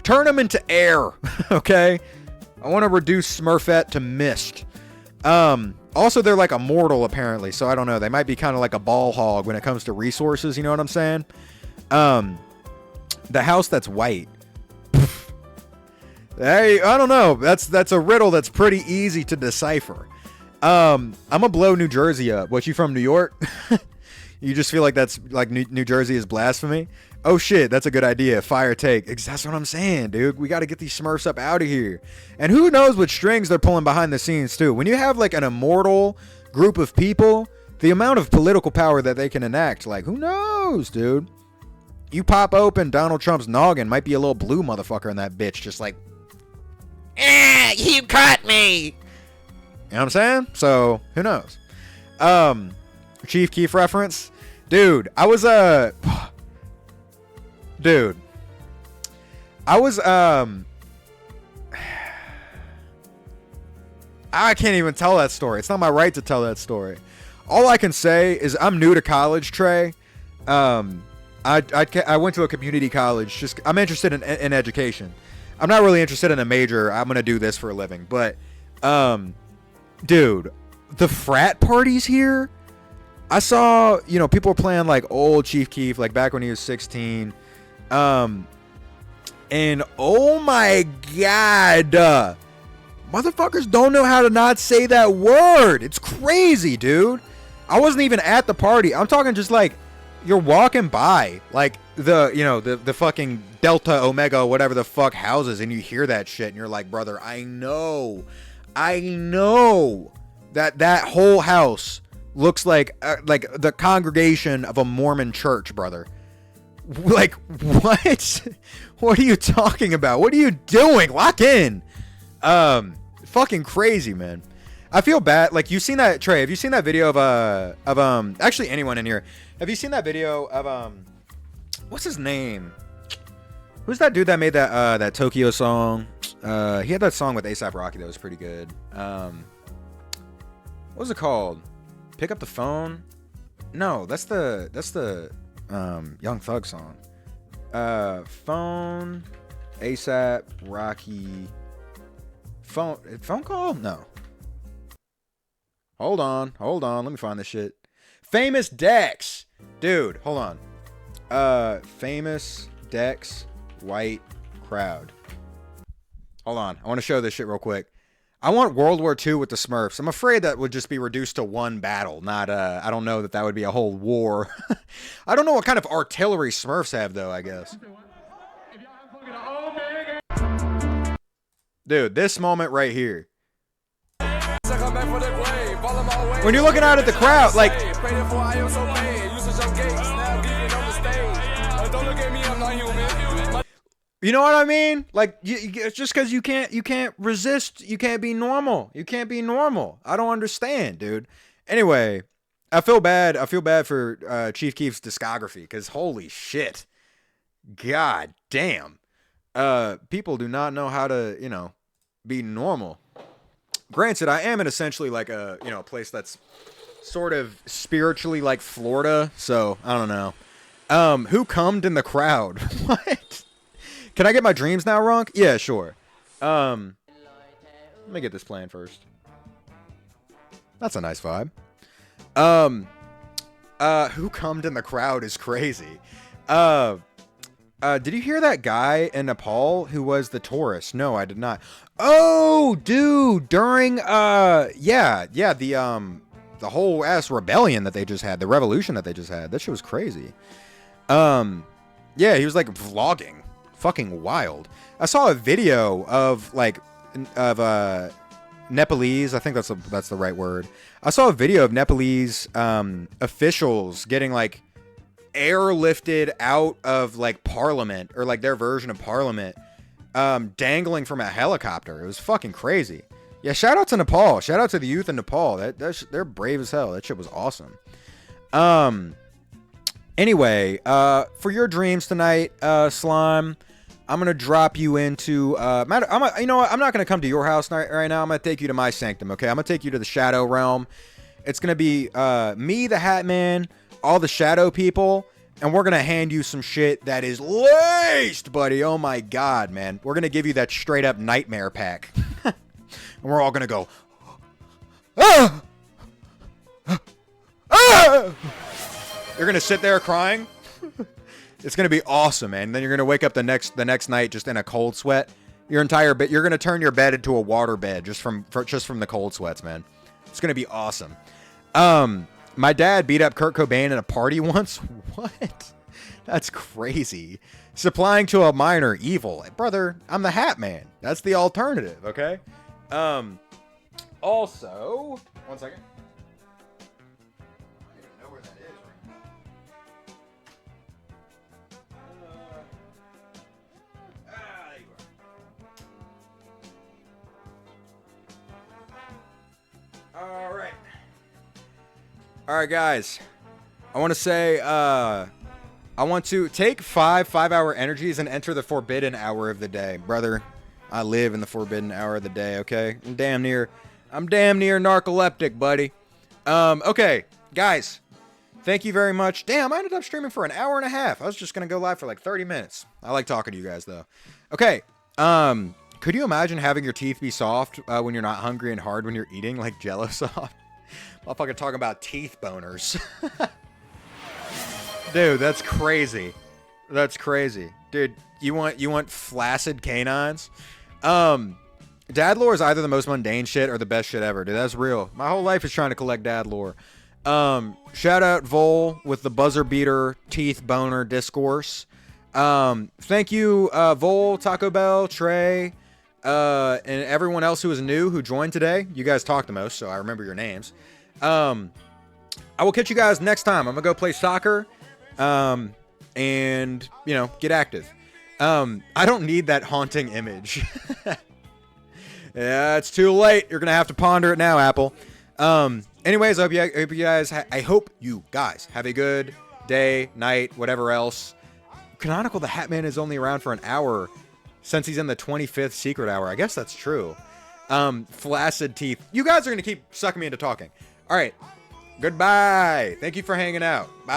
Turn them into air, okay? I want to reduce Smurfette to mist. Also, they're like immortal, apparently, so I don't know. They might be kind of like a ball hog when it comes to resources, you know what I'm saying? The house that's white. Hey, I don't know. That's a riddle that's pretty easy to decipher. I'm gonna blow New Jersey up. What, you from New York? You just feel like that's like New Jersey is blasphemy? Oh shit, that's a good idea. Fire take. That's what I'm saying, dude. We got to get these Smurfs up out of here. And who knows what strings they're pulling behind the scenes too. When you have like an immortal group of people, the amount of political power that they can enact, like, who knows, dude? You pop open Donald Trump's noggin, might be a little blue motherfucker in that bitch, just like, you caught me. You know what I'm saying? So, who knows? Chief Keef reference. Dude, I was I can't even tell that story. It's not my right to tell that story. All I can say is I'm new to college, Trey. I went to a community college. I'm interested in education. I'm not really interested in a major. I'm going to do this for a living. But, dude, the frat parties here, I saw, you know, people playing like old Chief Keef, like back when he was 16. And oh my God, motherfuckers don't know how to not say that word. It's crazy, dude. I wasn't even at the party. I'm talking just like you're walking by like the fucking Delta Omega, whatever the fuck houses, and you hear that shit and you're like, brother, I know that whole house looks like the congregation of a Mormon church, brother. Like, what? What are you talking about? What are you doing? Lock in. Fucking crazy, man. I feel bad. Like, you've seen that, Trey, have you seen that video of actually anyone in here, have you seen that video of, what's his name? Who's that dude that made that Tokyo song? He had that song with A$AP Rocky that was pretty good. What was it called? Pick Up the Phone? No, that's the Young Thug song. Phone, A$AP Rocky. Phone call? No. Hold on. Let me find this shit. Famous Dex. Dude, hold on. Famous Dex White Crowd. Hold on. I want to show this shit real quick. I want World War II with the Smurfs. I'm afraid that would just be reduced to one battle. Not, I don't know that would be a whole war. I don't know what kind of artillery Smurfs have, though, I guess. Dude, this moment right here. When you're looking out at the crowd, like... You know what I mean? Like, it's just because you can't resist, you can't be normal. You can't be normal. I don't understand, dude. Anyway, I feel bad for Chief Keef's discography, because holy shit. God damn. People do not know how to, you know, be normal. Granted, I am in essentially like a, you know, place that's sort of spiritually like Florida, so I don't know. Who cummed in the crowd? What? Can I get my dreams now, Ronk? Yeah, sure. Let me get this playing first. That's a nice vibe. Who cummed in the crowd is crazy. Did you hear that guy in Nepal who was the tourist? No, I did not. Oh, dude, during, the whole ass rebellion that they just had, the revolution that they just had, that shit was crazy. Yeah, he was like vlogging. Fucking wild. I saw a video of Nepalese, I think that's the right word. I saw a video of Nepalese officials getting like airlifted out of like Parliament, or like their version of Parliament, dangling from a helicopter. It was fucking crazy. Yeah, shout out to Nepal. Shout out to the youth in Nepal. They're brave as hell. That shit was awesome. Anyway, for your dreams tonight, Slime, I'm gonna drop you into you know what? I'm not gonna come to your house right now. I'm gonna take you to my sanctum. Okay, I'm gonna take you to the Shadow Realm. It's gonna be me, the Hat Man, all the Shadow people, and we're gonna hand you some shit that is laced, buddy. Oh my god, man. We're gonna give you that straight up nightmare pack, and we're all gonna go. Ah! Ah! You're gonna sit there crying. It's gonna be awesome, man. Then you're gonna wake up the next night just in a cold sweat. Your entire bed. You're gonna turn your bed into a water bed just from the cold sweats, man. It's gonna be awesome. My dad beat up Kurt Cobain in a party once. What? That's crazy. Supplying to a minor evil, brother. I'm the Hat Man. That's the alternative. Okay. Also, one second. All right, guys. I want to say, I want to take 5-hour energies and enter the forbidden hour of the day. Brother, I live in the forbidden hour of the day, okay? I'm damn near narcoleptic, buddy. Okay, guys. Thank you very much. Damn, I ended up streaming for an hour and a half. I was just going to go live for like 30 minutes. I like talking to you guys, though. Okay, could you imagine having your teeth be soft when you're not hungry and hard when you're eating, like Jello soft? Motherfucker talking about teeth boners. Dude, that's crazy. That's crazy. Dude, you want flaccid canines? Dad lore is either the most mundane shit or the best shit ever, dude. That's real. My whole life is trying to collect dad lore. Shout out Vol with the buzzer beater teeth boner discourse. Thank you, Vol, Taco Bell, Trey, and everyone else who was new who joined today. You guys talk the most, so I remember your names. I will catch you guys next time. I'm gonna go play soccer, and you know, get active. I don't need that haunting image. Yeah, it's too late. You're gonna have to ponder it now, Apple. Anyways, I hope you guys have a good day, night, whatever else. Canonical the Hat Man is only around for an hour since he's in the 25th secret hour. I guess that's true. Flaccid teeth. You guys are going to keep sucking me into talking. All right. Goodbye. Thank you for hanging out. Bye.